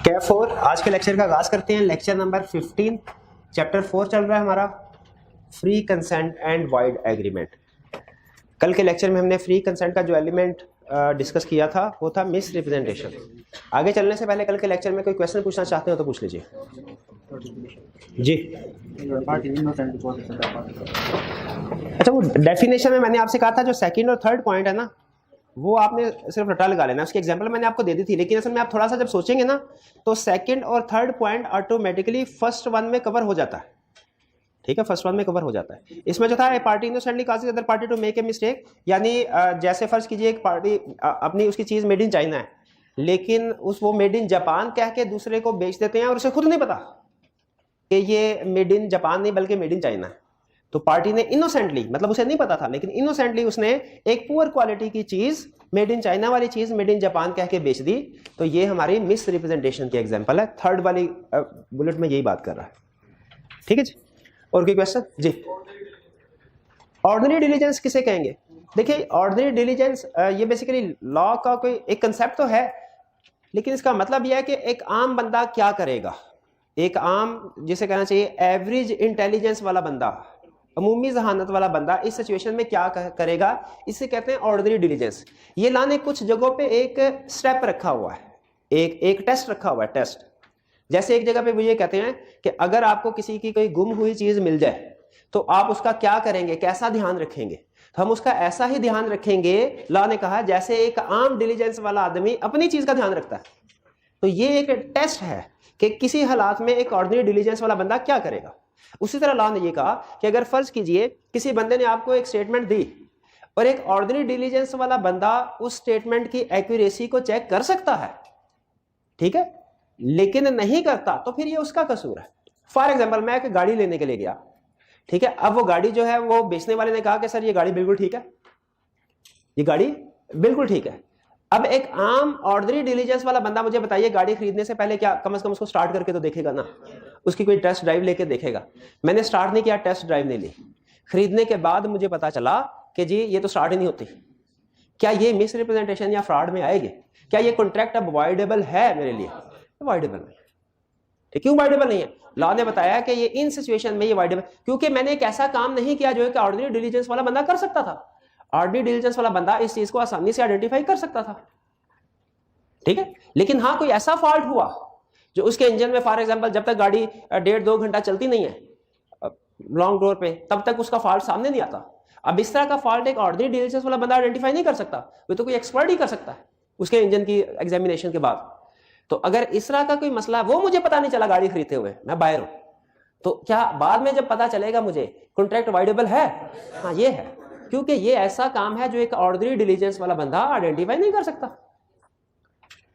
Cap 4 आज के lecture का आगाज करते हैं। लेक्चर नंबर 15 चैप्टर 4 चल रहा है हमारा, free consent and wide agreement. कल के लेक्चर में हमने फ्री कंसेंट का जो एलिमेंट डिस्कस किया था वो था मिस रिप्रेजेंटेशन। आगे चलने से पहले कल के लेक्चर में कोई क्वेश्चन पूछना चाहते हो तो पूछ लीजिए जी। अच्छा, वो डेफिनेशन में मैंने आपसे कहा था जो सेकंड और थर्ड पॉइंट है ना, वो आपने सिर्फ रटा लगा लेना। उसकी एग्जांपल मैंने आपको दे दी थी, लेकिन असल में आप थोड़ा सा जब सोचेंगे ना तो सेकंड और third point automatically first one में कवर हो जाता है। ठीक है, फर्स्ट वन में कवर हो जाता है। इसमें जो था a party innocently causes other party to make a mistake, यानी जैसे फर्ज कीजिए एक पार्टी अपनी उसकी चीज मेड इन चाइना है, लेकिन उस वो मेड इन जापान कह के दूसरे को बेच देते हैं और उसे खुद नहीं पता कि ये मेड इन जापान नहीं बल्कि मेड इन चाइना है। तो पार्टी ने इनोसेंटली, मतलब उसे नहीं पता था लेकिन इनोसेंटली उसने एक पुअर क्वालिटी की चीज, मेड इन चाइना वाली चीज मेड इन जापान कह के बेच दी। तो ये हमारी मिस रिप्रेजेंटेशन की एग्जांपल है। थर्ड वाली बुलेट में यही बात कर रहा है। ठीक है जी, और कोई क्वेश्चन जी? ऑर्डिनरी डिलीजेंस किसे कहेंगे? देखिए, ऑर्डिनरी डिलीजेंस ये बेसिकली लॉ का कोई एक कंसेप्ट तो है, लेकिन इसका मतलब यह है कि एक आम बंदा क्या करेगा। एक आम, जिसे कहना चाहिए एवरेज इंटेलिजेंस वाला बंदा, अमूमी जहानत वाला बंदा इस सिचुएशन में क्या करेगा, इसे कहते हैं ऑर्डिनरी डिलीजेंस। ये लाने कुछ जगहों पे एक स्टेप रखा हुआ है, एक टेस्ट रखा हुआ है, टेस्ट। जैसे एक जगह पे वो ये कहते हैं कि अगर आपको किसी की कोई गुम हुई चीज मिल जाए तो आप उसका क्या करेंगे, कैसा ध्यान रखेंगे। तो हम उसका ऐसा ही ध्यान रखेंगे, लॉ ने कहा, जैसे एक आम डिलीजेंस वाला आदमी अपनी चीज का ध्यान रखता है। तो ये एक टेस्ट है कि किसी हालात में एक ऑर्डिनरी डिलीजेंस वाला बंदा क्या करेगा। उसी तरह लॉ ने ये कहा कि अगर फर्ज कीजिए किसी बंदे ने आपको एक स्टेटमेंट दी और एक ऑर्डिनरी डिलीजेंस वाला बंदा उस स्टेटमेंट की एक्यूरेसी को चेक कर सकता है, ठीक है, लेकिन नहीं करता, तो फिर ये उसका कसूर है। फॉर एग्जाम्पल, मैं एक गाड़ी लेने के लिए गया, ठीक है, अब वो गाड़ी जो है वो बेचने वाले ने कहा कि सर ये गाड़ी बिल्कुल ठीक है, ये गाड़ी बिल्कुल ठीक है। अब एक आम ऑर्डिनरी डिलीजेंस वाला बंदा मुझे बताइए, गाड़ी खरीदने से पहले क्या कम से कम उसको स्टार्ट करके तो देखेगा ना, उसकी कोई टेस्ट ड्राइव लेके देखेगा। मैंने स्टार्ट नहीं किया, टेस्ट ड्राइव नहीं ली, खरीदने के बाद मुझे पता चला कि जी ये तो स्टार्ट ही नहीं होती। क्या ये मिस रिप्रेजेंटेशन या फ्रॉड में आएगी? क्या ये कॉन्ट्रैक्ट अब वाइडेबल है मेरे लिए? वाइडेबल नहीं। ठीक, क्यों वाइडेबल नहीं है? लॉ ने बताया कि ये इन सिचुएशन में ये वाइडेबल, क्योंकि मैंने एक ऐसा काम नहीं किया जो एक ऑर्डिनरी डिलीजेंस वाला बंदा कर सकता था। ऑर्डिनरी डिलीजेंस वाला बंदा इस चीज को आसानी से आइडेंटिफाई कर सकता था, ठीक है, लेकिन हाँ कोई ऐसा फॉल्ट हुआ जो उसके इंजन में, फॉर एग्जांपल, जब तक गाड़ी 1.5-2 घंटा चलती नहीं है लॉन्ग टूर पे, तब तक उसका फॉल्ट सामने नहीं आता। अब इस तरह का फॉल्ट एक ऑर्डिनरी डिलीजेंस वाला बंदा आइडेंटिफाई नहीं कर सकता, वो तो कोई एक्सपर्ट ही कर सकता है उसके इंजन की एग्जामिनेशन के बाद। तो अगर इस तरह का कोई मसला, वो मुझे पता नहीं चला गाड़ी खरीदते हुए, मैं बायर हूं, तो क्या बाद में जब पता चलेगा मुझे कॉन्ट्रैक्ट वाइडेबल है? हाँ ये है, क्योंकि ये ऐसा काम है जो एक ऑर्डिनरी डिलीजेंस वाला बंदा आइडेंटिफाई नहीं कर सकता।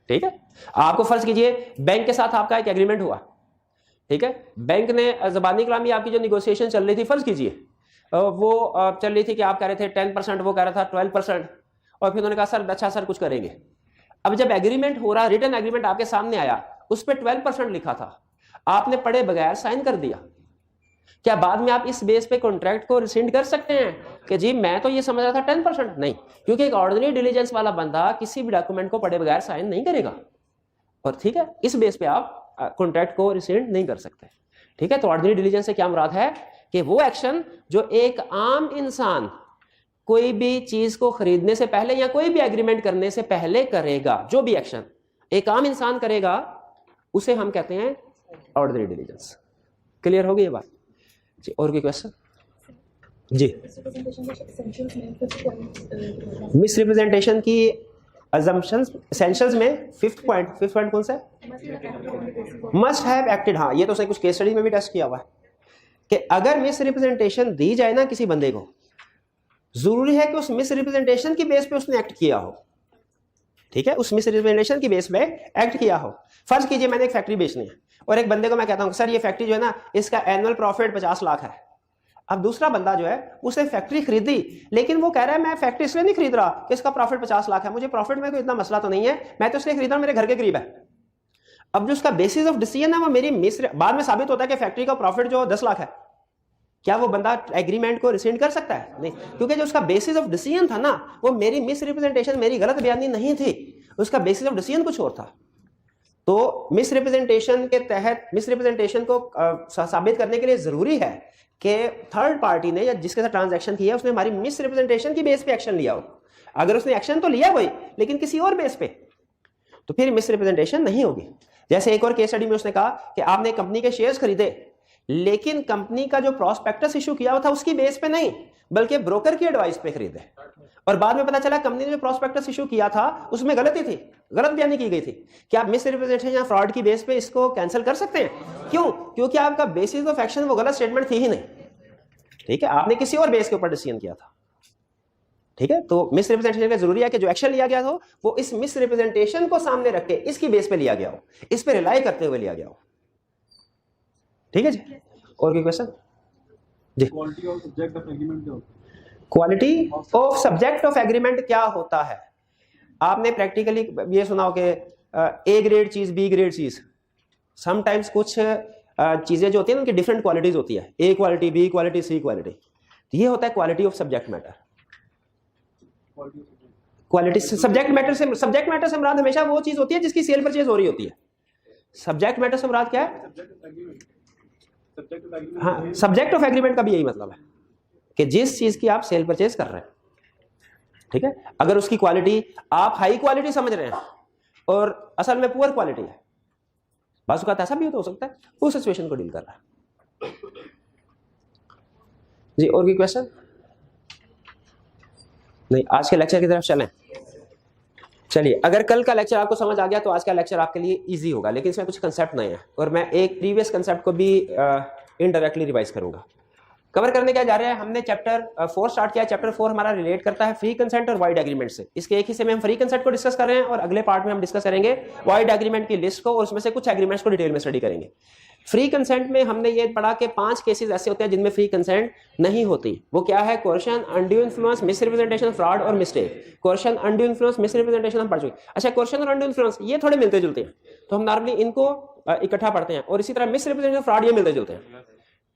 ठीक है, आपको फर्ज कीजिए बैंक के साथ आपका एक एग्रीमेंट हुआ, ठीक है, बैंक ने ज़बानी कलामी आपकी जो निगोशिएशन चल रही थी, फर्ज कीजिए वो चल रही थी कि आप कह रहे थे 10%, वो कह रहा था 12%, और फिर उन्होंने कहा सर अच्छा सर कुछ करेंगे। अब जब एग्रीमेंट हो रहा, रिटन एग्रीमेंट आपके सामने आया, उस पर 12% लिखा था, आपने पढ़े बगैर साइन कर दिया, क्या बाद में आप इस बेस पे कॉन्ट्रैक्ट को रिसिंड कर सकते हैं कि जी मैं तो ये समझ रहा था 10%? नहीं, क्योंकि एक ऑर्डिनरी डिलीजेंस वाला बंदा किसी भी डॉक्यूमेंट को पढ़े बगैर साइन नहीं करेगा, और ठीक है, इस बेस पे आप कॉन्ट्रैक्ट को रिसिंड नहीं कर सकते। ठीक है, तो ऑर्डिनरी डिलीजेंस से क्या मुराद है कि वो एक्शन जो एक आम इंसान कोई भी चीज को खरीदने से पहले या कोई भी एग्रीमेंट करने से पहले करेगा, जो भी एक्शन एक आम इंसान करेगा उसे हम कहते हैं ऑर्डिनरी डिलीजेंस। क्लियर हो गई ये बात जी? और कोई क्वेश्चन जी? मिस रिप्रेजेंटेशन की assumptions essentials में फिफ्थ पॉइंट कौन सा है? Must have acted. हाँ, ये तो उसने कुछ केस स्टडी में भी टेस्ट किया हुआ है कि अगर मिस रिप्रेजेंटेशन दी जाए ना किसी बंदे को, जरूरी है कि उस मिस रिप्रेजेंटेशन की बेस पे उसने एक्ट किया हो। ठीक है, उस मिस रिप्रेजेंटेशन की बेस पे एक्ट किया हो। फर्ज कीजिए मैंने एक फैक्ट्री बेचनी है और एक बंदे को मैं कहता हूं सर ये फैक्ट्री जो है ना, इसका एनुअल प्रॉफिट 50 लाख है। अब दूसरा बंदा जो है उसने फैक्ट्री खरीदी, लेकिन वो कह रहा है मैं फैक्ट्री इसलिए नहीं खरीद रहा कि इसका प्रॉफिट 50 लाख है, मुझे प्रॉफिट में कोई इतना मसला तो नहीं है, मैं तो इसलिए खरीद रहा हूं मेरे घर के करीब है। अब जो उसका बेसिस ऑफ डिसीजन है वो मेरी बाद में साबित होता है कि फैक्ट्री का प्रॉफिट जो 10 लाख है, क्या वो बंदा एग्रीमेंट को रिसेंड कर सकता है? नहीं, क्योंकि जो उसका बेसिस ऑफ डिसीजन था ना, वो मेरी मिस रिप्रेजेंटेशन, मेरी गलत बयानी नहीं थी, उसका बेसिस ऑफ डिसीजन कुछ और था। तो मिसरिप्रेजेंटेशन के तहत मिसरिप्रेजेंटेशन को साबित करने के लिए जरूरी है कि थर्ड पार्टी ने या जिसके साथ ट्रांजैक्शन किया उसने हमारी मिसरिप्रेजेंटेशन की बेस पे एक्शन लिया हो। अगर उसने एक्शन तो लिया कोई लेकिन किसी और बेस पे, तो फिर मिसरिप्रेजेंटेशन नहीं होगी। जैसे एक और केस स्टडी में उसने कहा कि आपने कंपनी के शेयर्स खरीदे लेकिन कंपनी का जो प्रॉस्पेक्टस इशू किया हुआ था उसकी बेस पे नहीं बल्कि ब्रोकर की एडवाइस पे खरीदे, और बाद में पता चला कंपनी ने जो प्रॉस्पेक्टस इशू किया था उसमें गलती थी, गलत बयानी की गई थी। क्या आप मिसरिप्रेजेंटेशन या फ्रॉड की बेस पे इसको कैंसिल कर सकते हैं? क्यों? क्योंकि आपका बेसिस ऑफ एक्शन वो गलत स्टेटमेंट थी ही नहीं, ठीक है, आपने किसी और बेस के ऊपर डिसीजन किया था, ठीक है। तो मिसरिप्रेजेंटेशन का जरूरी है कि जो एक्शन लिया गया हो वो इस मिसरिप्रेजेंटेशन को सामने रख के इसकी बेस पे लिया गया हो, इस पे रिलाई करते हुए लिया गया हो, ठीक है जी। और कोई क्वेश्चन जी? Quality of subject of agreement क्या होता है? Quality of subject of agreement क्या होता है? आपने प्रैक्टिकली ये सुना हो कि ए ग्रेड चीज बी ग्रेड चीज, समटाइम्स कुछ चीजें जो होती है उनकी डिफरेंट क्वालिटीज होती है, ए क्वालिटी बी क्वालिटी सी क्वालिटी, ये होता है quality of subject matter. Quality subject matter से मुराद हमेशा वो चीज होती है जिसकी सेल परचेज हो रही होती है। सब्जेक्ट मैटर से मुराद क्या है? हाँ, सब्जेक्ट ऑफ एग्रीमेंट का भी यही मतलब है कि जिस चीज की आप सेल परचेज कर रहे हैं, ठीक है। अगर उसकी क्वालिटी आप हाई क्वालिटी समझ रहे हैं और असल में पुअर क्वालिटी है, बाजू का ऐसा भी हो सकता है, उस सिचुएशन को डील कर रहा है जी। और कोई क्वेश्चन? नहीं, आज के लेक्चर की तरफ चलें। चलिए, अगर कल का लेक्चर आपको समझ आ गया तो आज का लेक्चर आपके लिए इजी होगा, लेकिन इसमें कुछ कंसेप्ट नहीं है और मैं एक प्रीवियस कंसेप्ट को भी इनडायरेक्टली रिवाइज करूंगा। कवर करने क्या जा रहे हैं, हमने चैप्टर 4 स्टार्ट किया। चैप्टर 4 हमारा रिलेट करता है फ्री कंसेंट और वाइड एग्रीमेंट से। इसके एक हिस्से में हम फ्री कंसेंट को डिस्कस कर रहे हैं और अगले पार्ट में हम डिस्कस करेंगे वाइड एग्रीमेंट की लिस्ट को और उसमें से कुछ एग्रीमेंट्स को डिटेल में स्टडी करेंगे। फ्री कंसेंट में हमने ये पढ़ा कि 5 केसेस ऐसे होते हैं जिनमें फ्री कंसेंट नहीं होती। वो क्या है? Coercion, undue influence, misrepresentation, fraud और mistake. Coercion, undue influence, misrepresentation हम पढ़ चुके। अच्छा, कोर्शन और अनड्यू इन्फ्लुएंस ये थोड़े मिलते जुलते हैं, तो हम नॉर्मली इनको इकट्ठा पढ़ते हैं, और इसी तरह मिसरिप्रेजेंटेशन, फ्रॉड ये मिलते जुलते हैं,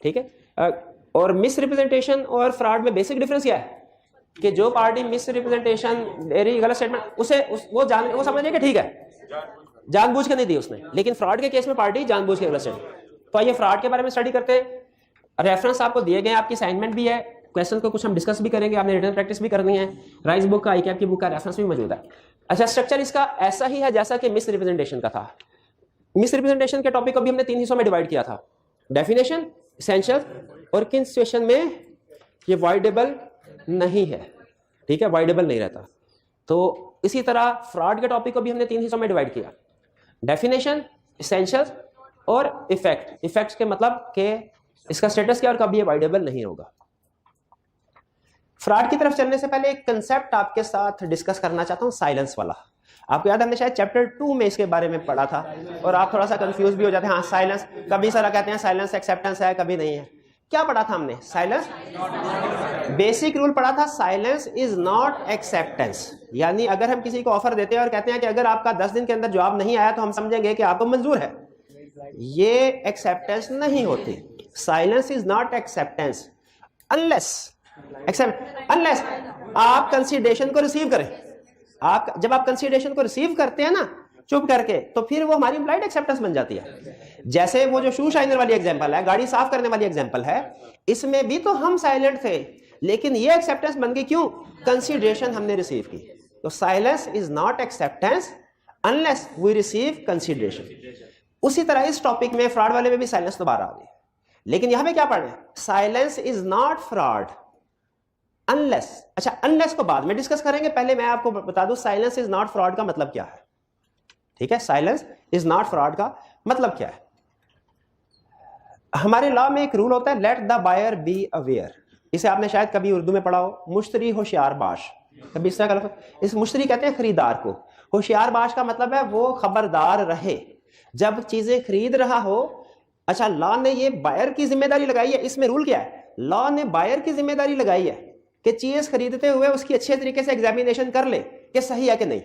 ठीक है। और मिसरिप्रेजेंटेशन और फ्रॉड में बेसिक डिफरेंस क्या है कि जो पार्टी मिसरिप्रेजेंटेशन गलत स्टेटमेंट उसे वो समझे कि ठीक है जानबूझ के नहीं दी उसने, लेकिन फ्रॉड के केस में पार्टी जानबूझ के गलत स्टेटमेंट। तो आइए फ्रॉड के बारे में स्टडी करते हैं। रेफरेंस आपको दिए गए, आपकी असाइनमेंट भी है, क्वेश्चन को कुछ हम डिस्कस भी करेंगे, आपने रिटन प्रैक्टिस भी करनी है। राइस बुक का, आईकैप की बुक का रेफरेंस भी मौजूद है। अच्छा, स्ट्रक्चर इसका ऐसा ही है जैसा कि मिसरिप्रेजेंटेशन का था। मिसरिप्रेजेंटेशन के टॉपिक को भी हमने 3 हिस्सों में डिवाइड किया था, डेफिनेशन, एसेंशियल और किन सिचुएशन में ये वाइडेबल नहीं है, ठीक है, वाइडेबल नहीं रहता। तो इसी तरह फ्रॉड के टॉपिक को भी हमने 3 हिस्सों में डिवाइड किया, डेफिनेशन, एसेंशियल और इफेक्ट। इफेक्ट्स के मतलब कि इसका स्टेटस क्या और कभी ये वाइडेबल नहीं होगा। फ्रॉड की तरफ चलने से पहले एक कंसेप्ट आपके साथ डिस्कस करना चाहता हूं, साइलेंस वाला। आपको याद है हमने शायद चैप्टर 2 में इसके बारे में पढ़ा था और आप थोड़ा सा कंफ्यूज भी हो जाते हैं। हाँ, साइलेंस, कभी सारा कहते हैं साइलेंस एक्सेप्टेंस है, कभी नहीं है। क्या पढ़ा था हमने? साइलेंस बेसिक रूल पढ़ा था, साइलेंस इज नॉट एक्सेप्टेंस। यानी अगर हम किसी को ऑफर देते हैं और कहते हैं कि अगर आपका 10 दिन के अंदर जवाब नहीं आया तो हम समझेंगे कि आपको मंजूर है, ये एक्सेप्टेंस नहीं होती। Silence is not acceptance unless आप कंसीडरेशन को रिसीव करें। जब आप कंसीडरेशन को रिसीव करते हैं ना चुप करके, तो फिर वो हमारी इम्प्लाइड एक्सेप्टेंस बन जाती है। जैसे वो जो शू शाइनर वाली एग्जांपल है, गाड़ी साफ करने वाली एग्जांपल है, इसमें भी तो हम साइलेंट थे लेकिन ये एक्सेप्टेंस बन गई, क्यों? कंसीडरेशन हमने रिसीव की। तो silence is not acceptance unless we receive consideration. उसी तरह इस टॉपिक में फ्रॉड वाले में भी साइलेंस दोबारा आ गई, लेकिन यहां पे क्या पढ़ रहे हैं? Silence is not fraud unless. अच्छा, अनलेस को बाद में डिस्कस करेंगे, पहले मैं आपको बता दूं साइलेंस इज नॉट फ्रॉड का मतलब क्या है, ठीक है। साइलेंस इज नॉट फ्रॉड का मतलब क्या है? हमारे लॉ में एक रूल होता है, let the buyer be aware. इसे आपने शायद कभी उर्दू में पढ़ा हो, मुश्तरी होशियार बाश, कभी इस तरह का। इस मुश्तरी कहते हैं खरीदार को, होशियार बाश का मतलब है वो खबरदार रहे जब चीजें खरीद रहा हो। अच्छा, लॉ ने ये बायर की जिम्मेदारी लगाई है। इसमें रूल क्या है? लॉ ने बायर की जिम्मेदारी लगाई है कि चीज खरीदते हुए उसकी अच्छे तरीके से एग्जामिनेशन कर ले कि सही है कि नहीं।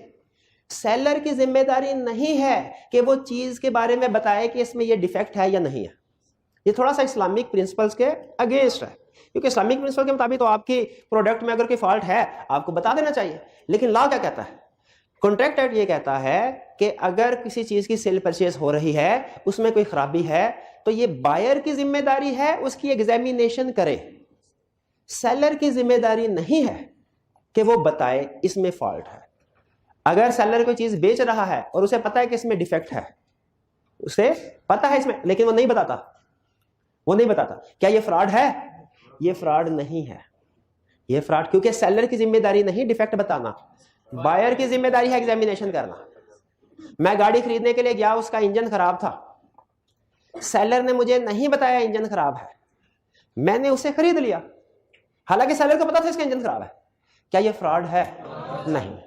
सेलर की जिम्मेदारी नहीं है कि वो चीज के बारे में बताए कि इसमें ये डिफेक्ट है या नहीं है। ये थोड़ा सा इस्लामिक प्रिंसिपल्स के अगेंस्ट है, क्योंकि इस्लामिक प्रिंसिपल के मुताबिक तो आपकी प्रोडक्ट में अगर कोई फॉल्ट है आपको बता देना चाहिए, लेकिन लॉ क्या कहता है कॉन्ट्रैक्ट एक्ट ये कहता है कि अगर किसी चीज की सेल परचेज हो रही है, उसमें कोई खराबी है, तो ये बायर की जिम्मेदारी है उसकी एग्जामिनेशन करे। सेलर की जिम्मेदारी नहीं है कि वो बताए इसमें फॉल्ट है। अगर सेलर कोई चीज बेच रहा है और उसे पता है कि इसमें डिफेक्ट है, उसे पता है इसमें, लेकिन वो नहीं बताता, क्या ये फ्रॉड है? ये फ्रॉड नहीं है, ये फ्रॉड, क्योंकि सेलर की जिम्मेदारी नहीं डिफेक्ट बताना, बायर की जिम्मेदारी है एग्जामिनेशन करना। मैं गाड़ी खरीदने के लिए गया, उसका इंजन खराब था, सेलर ने मुझे नहीं बताया इंजन खराब है, मैंने उसे खरीद लिया, हालांकि सेलर को पता था इसका इंजन खराब है। क्या ये फ्रॉड है? नहीं।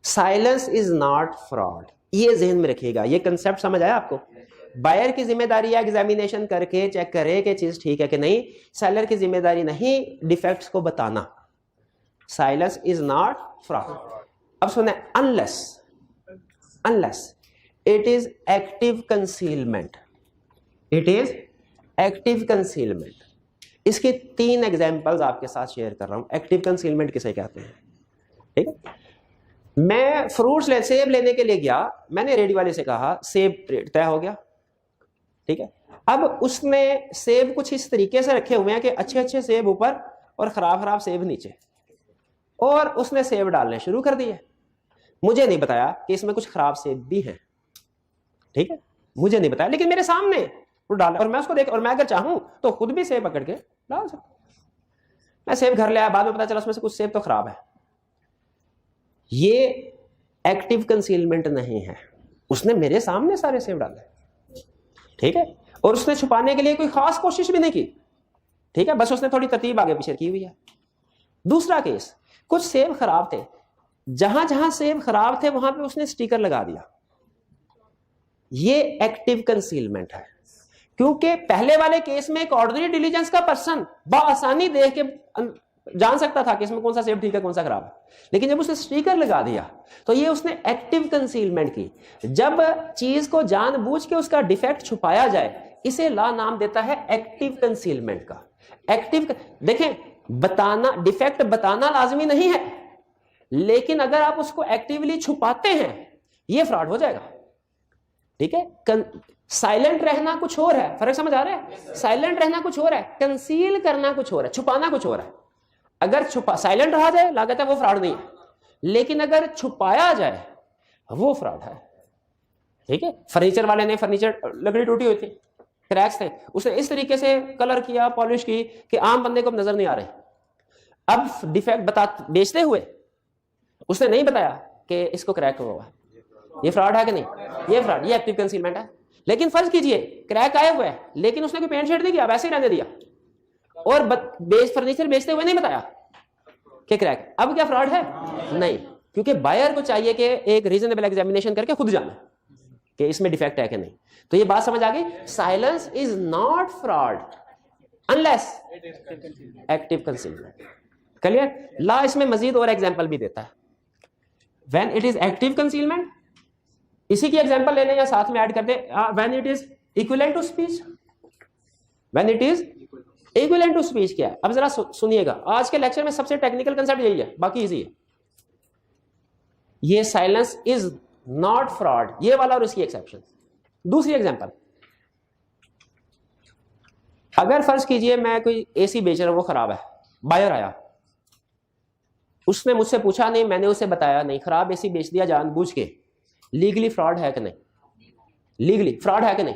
साइलेंस इज नॉट फ्रॉड, ये ज़हन में रखिएगा। ये कंसेप्ट समझ आया आपको? बायर की जिम्मेदारी है एग्जामिनेशन करके चेक करे कि चीज ठीक है कि नहीं, सेलर की जिम्मेदारी नहीं डिफेक्ट्स को बताना। Silence is not fraud. अब सुने, unless it is active concealment, it is active concealment. इसके 3 एग्जांपल्स आपके साथ शेयर कर रहा हूं। एक्टिव कंसीलमेंट किसे कहते हैं? ठीक है, मैं फ्रूट्स सेब लेने के लिए गया, मैंने रेडी वाले से कहा सेब रेट तय हो गया, ठीक है। अब उसने सेब कुछ इस तरीके से रखे हुए हैं कि अच्छे अच्छे सेब ऊपर और खराब खराब सेब नीचे, और उसने सेब डालने शुरू कर दिए। मुझे नहीं बताया कि इसमें कुछ खराब सेब भी हैं, ठीक है, मुझे नहीं बताया, लेकिन मेरे सामने वो डाला और मैं उसको देख, और मैं अगर चाहूं तो खुद भी सेब पकड़ के डाल सकता। मैं सेब घर ले आया, बाद में पता चला उसमें से कुछ सेब तो खराब है। ये एक्टिव कंसीलमेंट नहीं है, उसने मेरे सामने सारे सेब डाले, ठीक है, और उसने छुपाने के लिए कोई खास कोशिश भी नहीं की, ठीक है, बस उसने थोड़ी तरतीब आगे पीछे की हुई है। दूसरा केस, कुछ सेब खराब थे, जहां जहां सेब खराब थे वहां पे उसने स्टिकर लगा दिया। ये एक्टिव कंसीलमेंट है, क्योंकि पहले वाले केस में एक ऑर्डिनरी डिलीजेंस का पर्सन बआसानी देख के जान सकता था कि इसमें कौन सा सेब ठीक है कौन सा खराब है, लेकिन जब उसने स्टिकर लगा दिया तो ये उसने एक्टिव कंसीलमेंट की। जब चीज को जानबूझ के उसका डिफेक्ट छुपाया जाए, इसे लॉ नाम देता है एक्टिव कंसीलमेंट का। एक्टिव, देखें, बताना, डिफेक्ट बताना लाजमी नहीं है, लेकिन अगर आप उसको एक्टिवली छुपाते हैं ये फ्रॉड हो जाएगा, ठीक है। साइलेंट रहना कुछ और है, फर्क समझ आ रहा है? साइलेंट रहना कुछ और है, कंसील करना कुछ और है, छुपाना कुछ और है। अगर साइलेंट रहा जाए लागत है वो फ्रॉड नहीं है, लेकिन अगर छुपाया जाए वो फ्रॉड है, ठीक है। फर्नीचर वाले ने फर्नीचर, लकड़ी टूटी हुई थी, क्रैक्स थे, उसने इस तरीके से कलर किया, पॉलिश की कि आम बंदे को नजर नहीं आ रहे। अब डिफेक्ट बेचते हुए उसने नहीं बताया कि इसको क्रैक हुआ है, ये फ्रॉड है कि नहीं? ये फ्रॉड, ये एक्टिव कंसीलमेंट है। लेकिन फर्ज कीजिए क्रैक आए हुए है, लेकिन उसने कोई पेंट शेड नहीं किया, वैसे ही रहने दिया, और फर्नीचर बेचते हुए नहीं बताया कि क्रैक, अब क्या फ्रॉड है? नहीं, क्योंकि बायर को चाहिए कि एक रीजनेबल एग्जामिनेशन करके खुद जाने कि इसमें डिफेक्ट है कि नहीं। तो ये बात समझ आ गई? Silence is not fraud unless active concealment. Clear? Law इसमें मजीद और एग्जांपल भी देता है। When it is active concealment, इसी की एग्जांपल ले लें या साथ में ऐड कर दें, when it is equivalent to speech. When it is equivalent to speech क्या है? अब जरा सुनिएगा, आज के लेक्चर में सबसे टेक्निकल कंसेप्ट यही है, बाकी इजी है। ये साइलेंस इज नॉट फ्रॉड, ये वाला और इसकी एक्सेप्शन। दूसरी एग्जांपल, अगर फर्ज कीजिए मैं कोई एसी बेच रहा हूं, वो खराब है, बायर आया, उसने मुझसे पूछा नहीं, मैंने उसे बताया नहीं, खराब एसी बेच दिया जानबूझ के, लीगली फ्रॉड है कि नहीं? लीगली फ्रॉड है कि नहीं?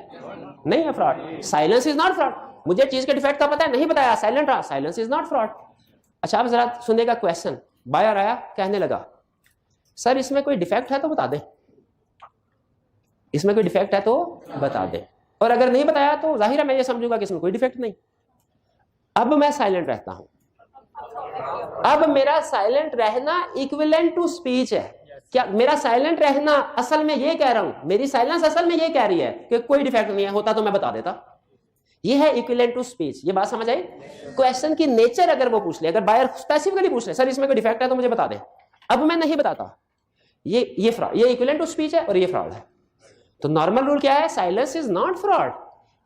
नहीं है fraud. Silence is not fraud. मुझे चीज के डिफेक्ट का पता है, नहीं बताया, साइलेंट रहा, साइलेंस इज नॉट फ्रॉड। अच्छा, अब जरा सुनेगा क्वेश्चन। बायर आया, कहने लगा सर इसमें कोई डिफेक्ट है तो बता दे, इसमें कोई डिफेक्ट है तो बता दे, और अगर नहीं बताया तो जाहिर है मैं ये समझूंगा कि इसमें कोई डिफेक्ट नहीं। अब मैं साइलेंट रहता हूं, अब मेरा साइलेंट रहना इक्विवेलेंट टू स्पीच है। क्या मेरा साइलेंट रहना असल में ये कह रहा हूं, मेरी साइलेंस असल में ये कह रही है कि कोई डिफेक्ट नहीं है, होता तो मैं बता देता। ये है इक्विवेलेंट टू स्पीच। ये बात समझ आई? क्वेश्चन की नेचर अगर वो पूछ ले, अगर बायर स्पेसिफिकली पूछ ले सर इसमें कोई डिफेक्ट है तो मुझे बता दे, अब मैं नहीं बताता, ये फ्रॉड, ये इक्विवेलेंट टू स्पीच है और ये फ्रॉड है। तो नॉर्मल रूल क्या है? Silence is not fraud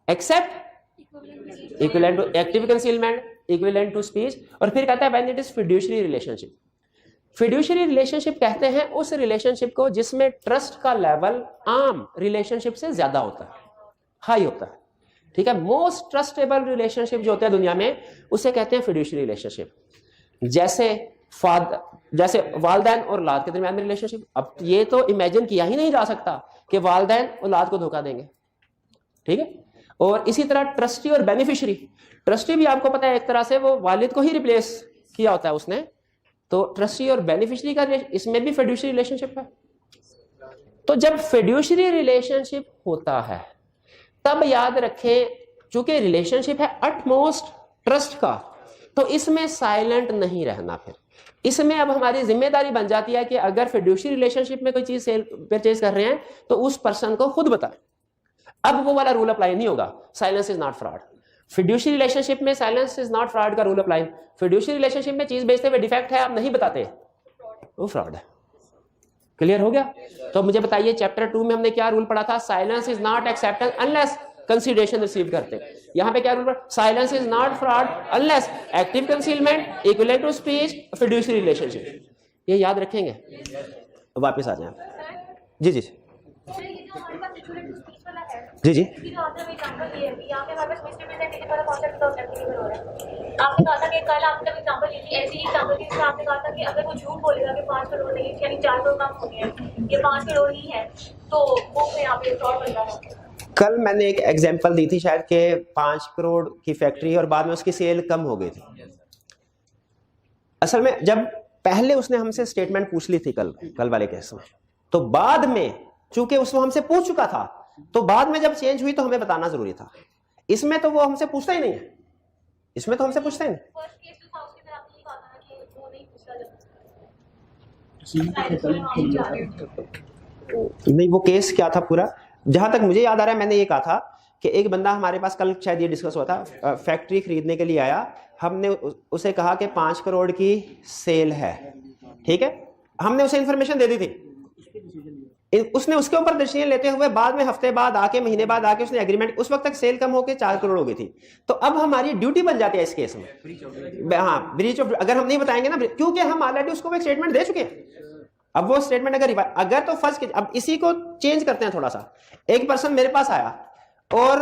except equivalent to active concealment, equivalent to speech, और फिर कहता है when it is fiduciary relationship. Fiduciary relationship कहते हैं उस रिलेशनशिप को जिसमें ट्रस्ट का लेवल आम रिलेशनशिप से ज्यादा होता है, हाई होता है। ठीक है, मोस्ट ट्रस्टेबल रिलेशनशिप जो होता है दुनिया में उसे कहते हैं फिड्यूशियरी रिलेशनशिप। जैसे वालदैन और औलाद के दरमियान में रिलेशनशिप। अब ये तो इमेजिन किया ही नहीं जा सकता कि वालदैन औलाद को धोखा देंगे। ठीक है, और इसी तरह ट्रस्टी और बेनिफिशियरी। ट्रस्टी भी आपको पता है एक तरह से वो वालिद को ही रिप्लेस किया होता है उसने, तो ट्रस्टी और बेनिफिशियरी का इसमें भी फिड्यूशियरी रिलेशनशिप है। तो जब फिड्यूशियरी रिलेशनशिप होता है तब याद रखें, चूंकि रिलेशनशिप है अटमोस्ट ट्रस्ट का, तो इसमें साइलेंट नहीं रहना। फिर इसमें अब हमारी जिम्मेदारी बन जाती है कि अगर फिड्यूशियरी रिलेशनशिप में कोई चीज सेल परचेज कर रहे हैं तो उस पर्सन को खुद बताएं। अब वो वाला रूल अप्लाई नहीं होगा, silence is not fraud. Fiduciary relationship में साइलेंस इज नॉट फ्रॉड का रूल अप्लाई। फिड्यूशियरी रिलेशनशिप में चीज बेचते हुए डिफेक्ट है, आप नहीं बताते, वो फ्रॉड है। क्लियर हो गया? तो मुझे बताइए चैप्टर 2 में हमने क्या रूल पढ़ा था? Silence is not acceptance unless consideration receive करते। यहां पे क्या रूल पढ़ा? Silence is not fraud unless active concealment equivalent to speech fiduciary relationship. ये याद रखेंगे। वापस आ जाए। जी जी जी जी आपने कहा था कि कल आपने एग्जांपल ली थी, ऐसी एग्जांपल थी जिसमें आपने कहा था कि अगर वो झूठ बोलेगा कि 5 करोड़ नहीं यानी 4 करोड़ कम हो गया, ये 5 करोड़ ही है, तो वो फिर यहाँ पे फ्रॉड बनता है। कल मैंने एक एग्जांपल दी थी शायद कि 5 करोड़ की फैक्ट्री और बाद में उसकी सेल कम हो गई थी। असल में जब पहले उसने हमसे स्टेटमेंट पूछ ली थी कल वाले केस में, तो बाद में चूंकि उसको हमसे पूछ चुका था, तो बाद में जब चेंज हुई तो हमें बताना जरूरी था। इसमें तो वो हमसे पूछता ही नहीं है, इसमें तो हमसे पूछता ही नहीं। नहीं, वो केस क्या था पूरा, जहां तक मुझे याद आ रहा है मैंने ये कहा था कि एक बंदा हमारे पास, कल शायद ये डिस्कस हुआ था, फैक्ट्री खरीदने के लिए आया। हमने उसे कहा कि 5 करोड़ की सेल है, ठीक है, हमने उसे इंफॉर्मेशन दे दी थी। उसने उसके ऊपर डिसीजन लेते हुए बाद में हफ्ते बाद आके, महीने बाद आके उसने एग्रीमेंट, उस वक्त तक सेल कम होकर 4 करोड़ हो गई थी। तो अब हमारी ड्यूटी बन जाती है इस केस में, हाँ ब्रीच ऑफ, अगर हम नहीं बताएंगे ना, क्योंकि हम ऑलरेडी उसको एक स्टेटमेंट दे चुके हैं। अब वो स्टेटमेंट अगर तो फर्स्ट, अब इसी को चेंज करते हैं थोड़ा सा। एक पर्सन मेरे पास आया और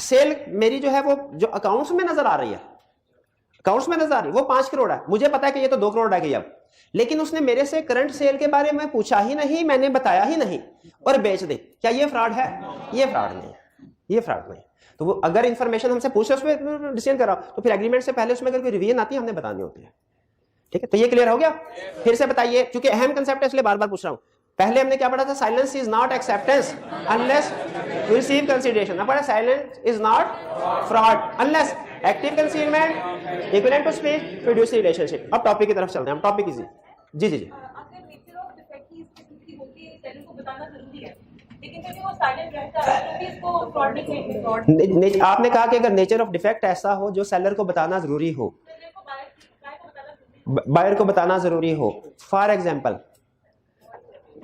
सेल मेरी जो है वो जो अकाउंट्स में नजर आ रही है, अकाउंट्स में नजर आ रही है वो 5 करोड़ है, मुझे पता है कि ये तो 2 करोड़ आ गई अब, लेकिन उसने मेरे से करंट सेल के बारे में पूछा ही नहीं, मैंने बताया ही नहीं और बेच दे। क्या ये फ्रॉड है? ये फ्रॉड नहीं है, ये फ्रॉड नहीं। तो वो अगर इंफॉर्मेशन हमसे पूछ रहे उसमें डिसीजन करा, तो फिर एग्रीमेंट से पहले उसमें अगर कोई रिवीजन आती है हमने बतानी होती है। ठीक है, तो ये क्लियर हो गया? फिर से बताइए, क्योंकि अहम कंसेप्ट है इसलिए बार बार पूछ रहा हूं। पहले हमने क्या पढ़ा था? Silence is not acceptance unless you receive consideration. अब पढ़ा silence is not fraud unless active concealment equivalent to speech fiduciary relationship. अब टॉपिक की तरफ चलते हैं हम। Topic easy. जी जी जी। अगर नेचर ऑफ डिफेक्ट की स्पेसिफिसिटी होती है, सेलर को बताना जरूरी है, लेकिन फिर वो साइलेंट रहता है तो भी इसको फ्रॉड नहीं कहेंगे। फ्रॉड आपने कहा कि अगर नेचर ऑफ डिफेक्ट ऐसा हो जो सेलर को बताना जरूरी हो, बायर को बताना जरूरी हो। फॉर एग्जांपल,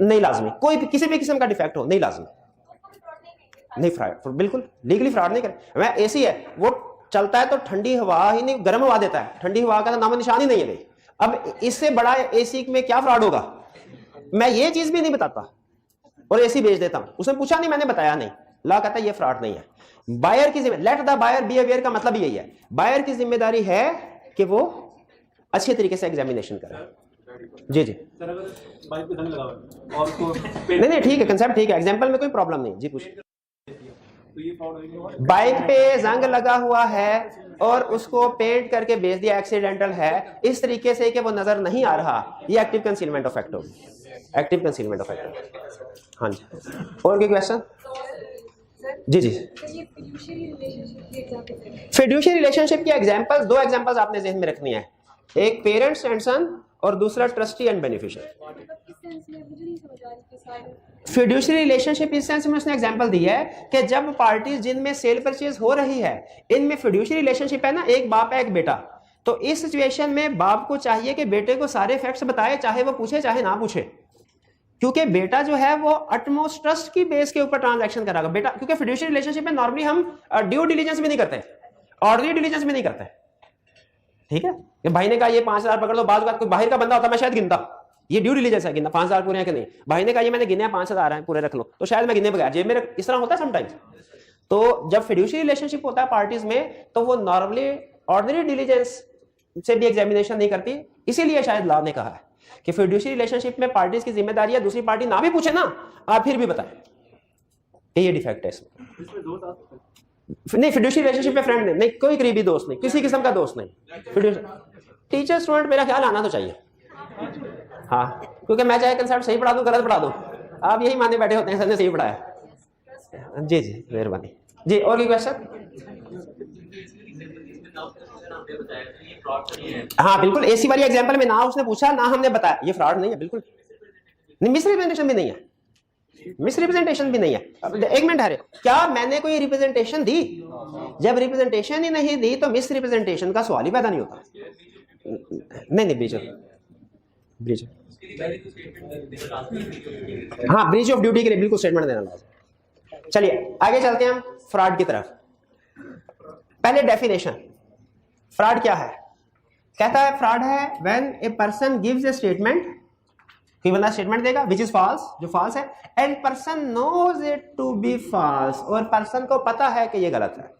नहीं लाजमी, कोई भी किसी भी किस्म का डिफेक्ट हो, नहीं लाजमी, नहीं फ्रॉड, बिल्कुल लीगली फ्रॉड नहीं करे। मैं एसी है, वो चलता है तो ठंडी हवा ही नहीं, गर्म हवा देता है, ठंडी हवा का तो नामो निशान ही नहीं है। अब इससे बड़ा एसी में क्या फ्रॉड होगा? मैं ये चीज भी नहीं बताता और एसी बेच देता हूं, उसने पूछा नहीं, मैंने बताया नहीं, लॉ कहता है ये फ्रॉड नहीं है। बायर की जिम्मेदारी, let the buyer be aware का मतलब यही है, बायर की जिम्मेदारी है कि वो अच्छे तरीके से एग्जामिनेशन करें। जी जी नहीं ठीक है, कंसेप्ट ठीक है, एग्जांपल में कोई प्रॉब्लम नहीं। जी पूछिए। बाइक पे जंग लगा हुआ है और उसको पेंट करके बेच दिया, एक्सीडेंटल है, इस तरीके से कि वो नजर नहीं आ रहा, ये एक्टिव कंसीलमेंट ऑफ फैक्ट होगी, एक्टिव कंसीलमेंट ऑफ फैक्ट। हाँ जी, और कोई क्वेश्चन? जी जी। फिड्यूशियरी रिलेशनशिप की एग्जांपल्स, 2 एग्जांपल्स आपने ज़हन में रखनी है, एक पेरेंट्स एंड सन और दूसरा trustee and beneficiary. Fiduciary relationship इस सेंस में उसने एग्जांपल दी है कि जब पार्टीज जिनमें सेल परचेज हो रही है, इनमें फिड्यूशियरी रिलेशनशिप है ना, एक बाप है एक बेटा, तो इस सिचुएशन में बाप को चाहिए कि बेटे को सारे फैक्ट्स बताए, चाहे वो पूछे चाहे ना पूछे, क्योंकि बेटा जो है वो अटमोस्ट ट्रस्ट की बेस के ऊपर ट्रांजैक्शन कराएगा बेटा, क्योंकि फिड्यूशियरी रिलेशनशिप में नॉर्मली हम ड्यू डिलीजेंस भी नहीं करते, ऑर्डनरी डिलीजेंस भी नहीं करते, ठीक है, कि भाई ने कहा ये 5,000 पकड़ लो, बाद कोई बाहर का बंदा होता मैं शायद गिनता, ये ड्यू डिलिजेंस है गिनना 5,000 पूरे हैं कि नहीं। भाई ने कहा ये मैंने गिने 5,000 हैं पूरे रख लो, तो शायद मैं गिने बगैर जेब में इस तरह होता है समटाइम्स। तो जब फिड्यूशियरी रिलेशनशिप होता है पार्टीज में, तो वो नॉर्मली ऑर्डिनरी डिलीजेंस से भी एग्जामिनेशन नहीं करती। इसीलिए शायद लॉ ने कहा है कि फिड्यूशियरी रिलेशनशिप में पार्टीज की जिम्मेदारी है, दूसरी पार्टी ना भी पूछे ना, आप फिर भी बताएं कि ये डिफेक्ट है इसमें। नहीं, फिड्यूशियरी रिलेशनशिप में फ्रेंड नहीं, कोई करीबी दोस्त नहीं, किसी किस्म का दोस्त नहीं। टीचर स्टूडेंट मेरा ख्याल आना तो चाहिए, हाँ, क्योंकि मैं चाहे कंसेप्ट सही पढ़ा दूं गलत पढ़ा दूं, आप यही माने बैठे होते हैं सर ने सही पढ़ाया। जी जी मेहरबानी जी। और कोई क्वेश्चन? हाँ बिल्कुल, एसी वाली एग्जांपल में ना उसने पूछा ना हमने बताया, ये फ्रॉड नहीं है, बिल्कुल नहीं, मिसरिप्रेजेंटेशन भी नहीं है, मिसरिप्रेजेंटेशन भी नहीं है। एक मिनट हरे, क्या मैंने कोई रिप्रेजेंटेशन दी? जब रिप्रेजेंटेशन ही नहीं दी तो मिसरिप्रेजेंटेशन का सवाल ही पैदा नहीं होता। नहीं ब्रीच हाँ, ब्रीच ऑफ ड्यूटी के लिए बिल्कुल स्टेटमेंट देना लाज़िम। चलिए आगे चलते हैं हम फ्रॉड की तरफ। पहले डेफिनेशन, फ्रॉड क्या है? कहता है फ्रॉड है when a person gives a statement, कोई बंदा स्टेटमेंट देगा विच इज फॉल्स, जो फॉल्स है, and person knows it to be false, और पर्सन को पता है कि ये गलत है,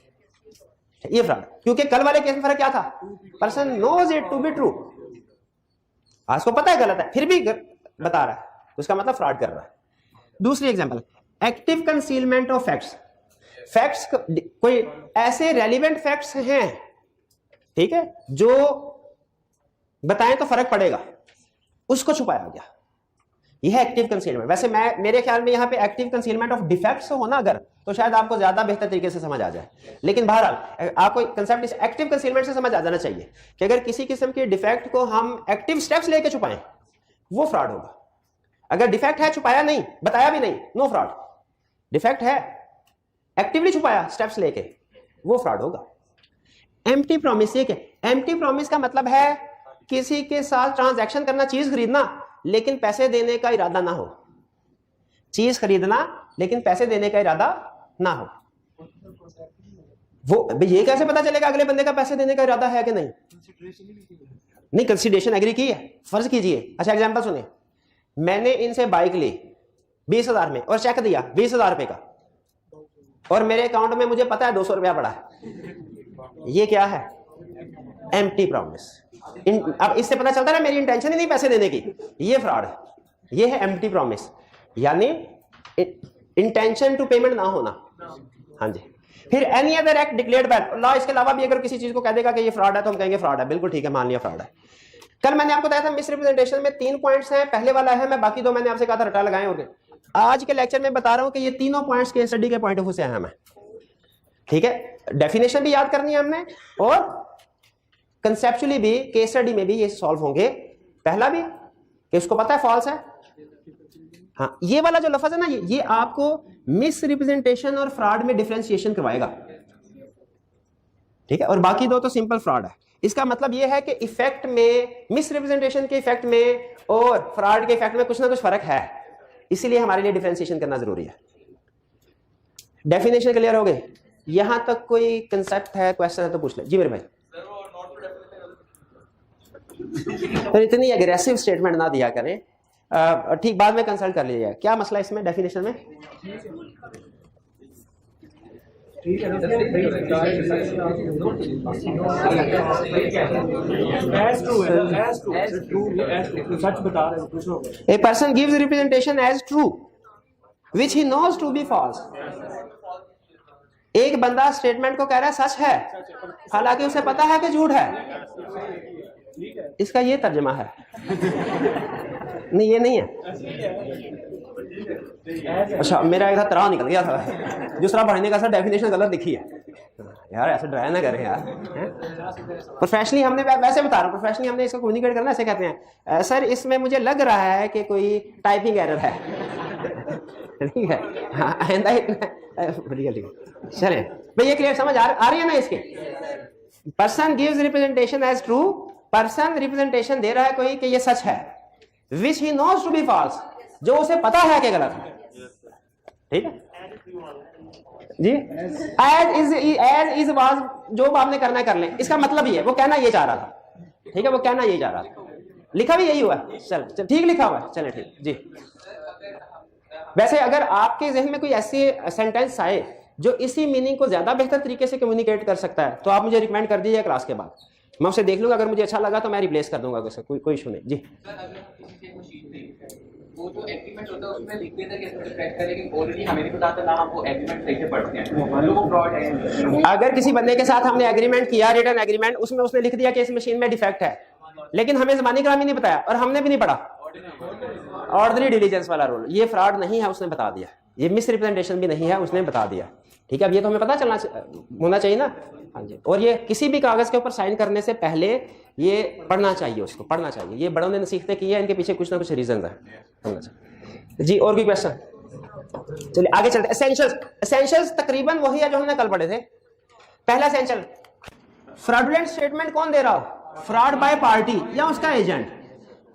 ये फ्रॉड। क्योंकि कल वाले केस में फर्क क्या था? Person knows it to be true, आज को पता है गलत है फिर भी बता रहा है, उसका मतलब फ्रॉड कर रहा है। दूसरी example, active concealment of facts. Facts कोई ऐसे रेलिवेंट फैक्ट्स हैं, ठीक है, जो बताएं तो फर्क पड़ेगा, उसको छुपाया गया, यह है एक्टिव कंसीलमेंट। वैसे मेरे ख्याल में यहां पे एक्टिव कंसीलमेंट ऑफ डिफेक्ट्स हो ना अगर, तो शायद आपको ज्यादा बेहतर तरीके से समझ आ जाए। लेकिन बहरहाल आपको कंसेप्ट इस एक्टिव कंसीलमेंट से समझ आ जाना चाहिए कि अगर किसी किस्म के डिफेक्ट को हम एक्टिव स्टेप्स लेके छुपाएं वो फ्रॉड होगा। अगर डिफेक्ट है छुपाया नहीं, बताया भी नहीं, नो फ्रॉड। डिफेक्ट है एक्टिवली छुपाया स्टेप्स लेके, वो फ्रॉड होगा। एम्प्टी प्रॉमिस, ये क्या? एम्प्टी प्रॉमिस का मतलब है किसी के साथ ट्रांजैक्शन करना, चीज खरीदना लेकिन पैसे देने का इरादा ना हो, चीज खरीदना लेकिन पैसे देने का इरादा ना हो। वो ये कैसे पता चलेगा अगले बंदे का पैसे देने का इरादा है कि नहीं? नहीं, कंसीडरेशन एग्री की है। फर्ज कीजिए, अच्छा एग्जांपल सुनिए, मैंने इनसे बाइक ली 20,000 में और चेक दिया 20,000 रुपए का, और मेरे अकाउंट में मुझे पता है 200 रुपया पड़ा है, ये क्या है? Empty promise. अब इससे पता चलता है ना मेरी इंटेंशन ही नहीं पैसे देने की, ये फ्रॉड है, ये है एम्प्टी प्रॉमिस, यानी इंटेंशन टू पेमेंट ना होना। हाँ जी। फिर any other act declared by law, इसके अलावा भी अगर किसी चीज को कह देगा कि ये फ्रॉड है तो हम कहेंगे फ्रॉड है, बिल्कुल ठीक है, मान लिया फ्रॉड है। कल मैंने आपको बताया था मिसरिप्रेजेंटेशन में 3 पॉइंट्स हैं, पहले वाला है, मैं बाकी 2 मैंने आपसे कहा था रटा लगाए होंगे। आज के लेक्चर में बता रहा हूं कि ये तीनों पॉइंट्स केस स्टडी के पॉइंट ऑफ व्यू से अहम है, ठीक है। डेफिनेशन भी याद करनी है हमने, और कंसेप्चुअली भी केस स्टडी में भी ये सॉल्व होंगे। पहला भी कि उसको पता है फॉल्स है, हाँ, ये वाला जो लफ्ज है ना, ये आपको मिस रिप्रेजेंटेशन और फ्रॉड में डिफरेंशिएशन करवाएगा, ठीक है। और बाकी 2 तो सिंपल फ्रॉड है। इसका मतलब ये है कि इफेक्ट में, मिस रिप्रेजेंटेशन के इफेक्ट में और फ्रॉड के इफेक्ट में कुछ ना कुछ फर्क है, इसीलिए हमारे लिए डिफरेंशिएशन करना जरूरी है। डेफिनेशन क्लियर हो गई? यहां तक कोई कंसेप्ट है, क्वेश्चन है तो पूछ ले। जी मेरे भाई। तो इतनी एग्रेसिव स्टेटमेंट ना दिया करें, ठीक, बाद में कंसल्ट कर लीजिएगा। क्या मसला इसमें डेफिनेशन में? A person gives representation as true which he knows to be false. एक बंदा स्टेटमेंट को कह रहा है सच है, हालांकि उसे पता है कि झूठ है। इसका ये तर्जुमा है। नहीं, ये नहीं है। अच्छा, मेरा एक था तरह निकल गया था, दूसरा पढ़ने का सर डेफिनेशन गलत लिखी है यार, ऐसे ड्राई ना करें यार। प्रोफेशनली हमने, वैसे बता रहा हूँ, प्रोफेशनली हमने इसको कम्युनिकेट करना ऐसे कहते हैं, सर इसमें मुझे लग रहा है कि कोई टाइपिंग एरर है, ठीक है, हाँ, बढ़िया, ठीक है, चलें भाई, ये क्लियर समझ आ रही है ना इसके? Person gives representation as true, person representation दे रहा है कोई कि ये सच है, which he knows to be false, जो उसे पता है कि गलत है, ठीक है जी। एज इज वाज, जो आपने करना है कर लें, इसका मतलब ये है, वो कहना ये चाह रहा था, ठीक है, वो कहना यही जा रहा था, लिखा भी यही हुआ है। चल ठीक लिखा हुआ है, चले ठीक जी। वैसे अगर आपके जहन में कोई ऐसी सेंटेंस आए जो इसी मीनिंग को ज्यादा बेहतर तरीके से कम्युनिकेट कर सकता है तो आप मुझे रिकमेंड कर दीजिए क्लास के बाद, मैं उसे देख लूंगा, अगर मुझे अच्छा लगा तो मैं रिप्लेस कर दूंगा, कोई इशू नहीं जी। वो जो एग्रीमेंट होता है उसमें लिख देता है कि इसको रिफ्रेश करें, लेकिन ऑलरेडी हमें नहीं पता चला हम वो एग्रीमेंट सही से पढ़ते हैं, मालूम वो फ्रॉड है। अगर किसी बंदे के साथ हमने एग्रीमेंट किया, रिटन एग्रीमेंट, उसमें उसने लिख दिया कि इस मशीन में डिफेक्ट है, लेकिन हमें ज़बानी कलामी नहीं बताया और हमने भी नहीं पढ़ा, ऑर्डिनरी डिलीजेंस वाला रूल, ये फ्रॉड नहीं है, उसने बता दिया, ये मिस रिप्रेजेंटेशन भी नहीं है, उसने बता दिया। ठीक है, अब ये तो हमें पता चलना होना चाहिए ना। हाँ जी, और ये किसी भी कागज के ऊपर साइन करने से पहले ये पढ़ना चाहिए, उसको पढ़ना चाहिए। ये बड़ों ने नसीहतें की है, इनके पीछे कुछ ना कुछ रीजन है जी। और कोई क्वेश्चन? चलिए आगे चलते हैं। एसेंशियल्स, एसेंशियल्स तकरीबन वही है जो हमने कल पढ़े थे। पहला एसेंशियल, फ्रॉडुलेंट स्टेटमेंट कौन दे रहा हो? फ्रॉड बाय पार्टी या उसका एजेंट।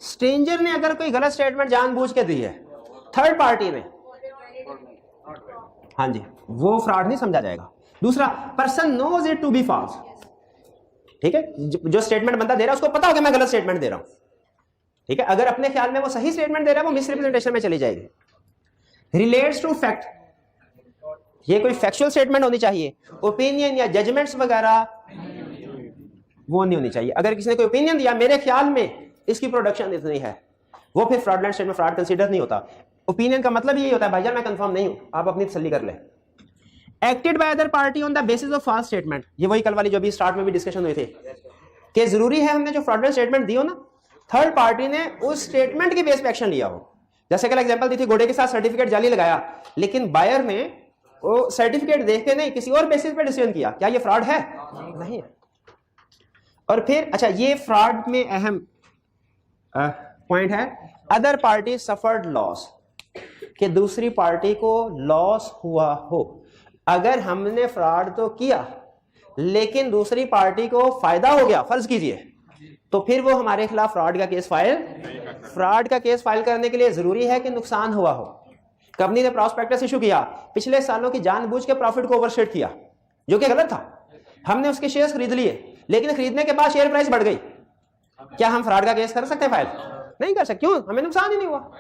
स्ट्रेंजर ने अगर कोई गलत स्टेटमेंट जानबूझ के दी है, थर्ड पार्टी ने, हाँ जी, वो फ्रॉड नहीं समझा जाएगा। दूसरा, person knows it to be false. ठीक है, जो स्टेटमेंट बंदा दे रहा है उसको पता हो कि मैं गलत स्टेटमेंट दे रहा हूं। ठीक है, अगर अपने ख्याल में वो सही स्टेटमेंट दे रहा है वो मिस रिप्रेजेंटेशन में चली जाएगी। रिलेट्स टू फैक्ट, ये कोई फैक्चुअल स्टेटमेंट होनी चाहिए, ओपिनियन या जजमेंट्स वगैरह वो नहीं होनी चाहिए। अगर किसी ने कोई ओपिनियन दिया, मेरे ख्याल में इसकी प्रोडक्शन इतनी है, वो फिर फ्रॉडलेंट स्टेटमेंट, फ्रॉड कंसीडर नहीं होता। ओपिनियन का मतलब यही होता है भाईजान मैं कंफर्म नहीं हूं, आप अपनी तसल्ली कर ले। Acted by other party on the basis of false statement, ये वही कल वाली जो भी स्टार्ट में भी डिस्कशन हुई थी कि जरूरी है हमने जो फ्रॉडलेंट स्टेटमेंट दी हो ना, थर्ड पार्टी ने उस स्टेटमेंट के बेस पे एक्शन लिया हो। जैसे कल एग्जांपल दी थी, घोड़े के साथ सर्टिफिकेट जाली लगाया, लेकिन बायर ने वो सर्टिफिकेट देख के नहीं किसी और बेसिस पे डिसीजन किया, क्या ये फ्रॉड है? नहीं है। और फिर अच्छा, ये फ्रॉड में अहम पॉइंट है, अदर पार्टी सफर्ड लॉस, कि दूसरी पार्टी को लॉस हुआ हो। अगर हमने फ्रॉड तो किया लेकिन दूसरी पार्टी को फायदा हो गया, फर्ज कीजिए, तो फिर वो हमारे खिलाफ फ्रॉड का केस फाइल करने के लिए जरूरी है कि नुकसान हुआ हो। कंपनी ने प्रॉस्पेक्टस इशू किया, पिछले सालों की जानबूझ के प्रॉफिट को ओवरशेट किया जो कि गलत था, हमने उसके शेयर्स खरीद लिए, लेकिन खरीदने के बाद शेयर प्राइस बढ़ गई, क्या हम फ्रॉड का केस कर सकते हैं फाइल? नहीं कर सकते। क्यों? हमें नुकसान ही नहीं हुआ,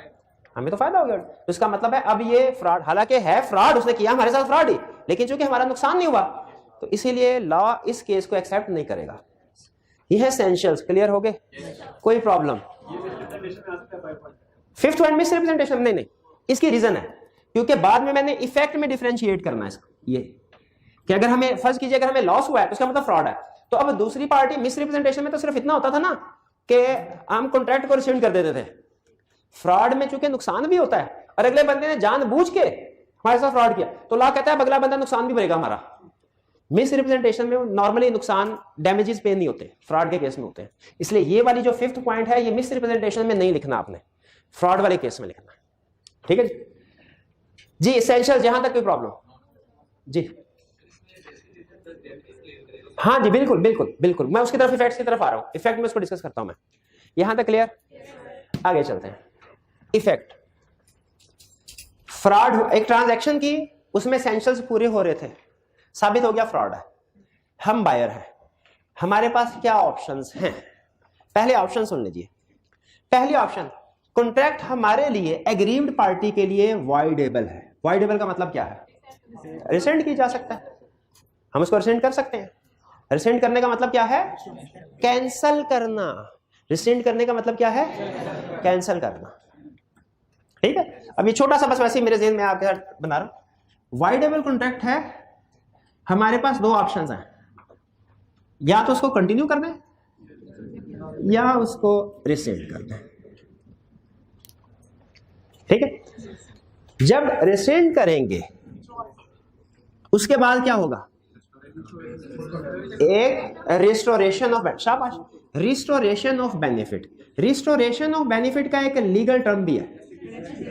हमें तो फायदा हो गया। तो इसका मतलब है अब ये फ्रॉड, हालांकि है फ्रॉड, उसने किया हमारे साथ फ्रॉड ही, लेकिन चूंकि हमारा नुकसान नहीं हुआ तो इसीलिए लॉ इस केस को एक्सेप्ट नहीं करेगा। ये है एसेंशियल्स। क्लियर हो गए? कोई problem? Fifth point miss representation, नहीं, इसकी रीजन है क्योंकि बाद में मैंने इफेक्ट में डिफरेंशिएट करना है इसको, ये कि अगर हमें फर्ज कीजिए अगर हमें लॉस हुआ है तो उसका मतलब फ्रॉड है। तो अब दूसरी पार्टी मिस रिप्रेजेंटेशन में तो सिर्फ इतना होता था ना कि हम कॉन्ट्रैक्ट को रिसेंड कर देते थे। फ्रॉड में चूंकि नुकसान भी होता है और अगले बंदे ने जानबूझ के हमारे साथ फ्रॉड किया तो लॉ कहता है अगला बंदा नुकसान भी भरेगा हमारा। मिस रिप्रेजेंटेशन में नॉर्मली नुकसान, डैमेजेस पे नहीं होते, फ्रॉड के केस में होते हैं। इसलिए ये वाली जो फिफ्थ पॉइंट है ये मिस रिप्रेजेंटेशन में नहीं लिखना, आपने फ्रॉड वाले केस में लिखना। ठीक है जी। एसेंशियल, जहां तक कोई प्रॉब्लम जी? हाँ जी, बिल्कुल बिल्कुल बिल्कुल, मैं उसकी तरफ इफेक्ट्स की तरफ आ रहा हूं, इफेक्ट में उसको डिस्कस करता हूं मैं। यहां तक क्लियर? आगे चलते हैं। इफेक्ट, फ्रॉड, एक ट्रांजैक्शन की, उसमें एसेंशियल्स पूरे हो रहे थे, साबित हो गया फ्रॉड है, हम बायर हैं, हमारे पास क्या ऑप्शंस हैं? पहले ऑप्शन सुन लीजिए। पहली ऑप्शन, कॉन्ट्रैक्ट हमारे लिए एग्रीव्ड पार्टी के लिए वॉइडेबल है। वॉइडेबल का मतलब क्या है? रिसेंड की जा सकता है, हम उसको रिसेंड कर सकते हैं। रिसेंड करने का मतलब क्या है? कैंसल करना। रिसेंड करने का मतलब क्या है? कैंसल करना। ठीक है, अब ये छोटा सा बस वैसे ही मेरे ज़हन में आपके साथ बना रहा हूं। वॉइडेबल कॉन्ट्रैक्ट है, हमारे पास दो ऑप्शंस हैं, या तो उसको कंटिन्यू कर दें या उसको रिसेंड कर दें। ठीक है, जब रिसेंड करेंगे उसके बाद क्या होगा? एक रिस्टोरेशन ऑफ, शाबाश, restoration of benefit. Restoration of benefit का एक लीगल टर्म भी है,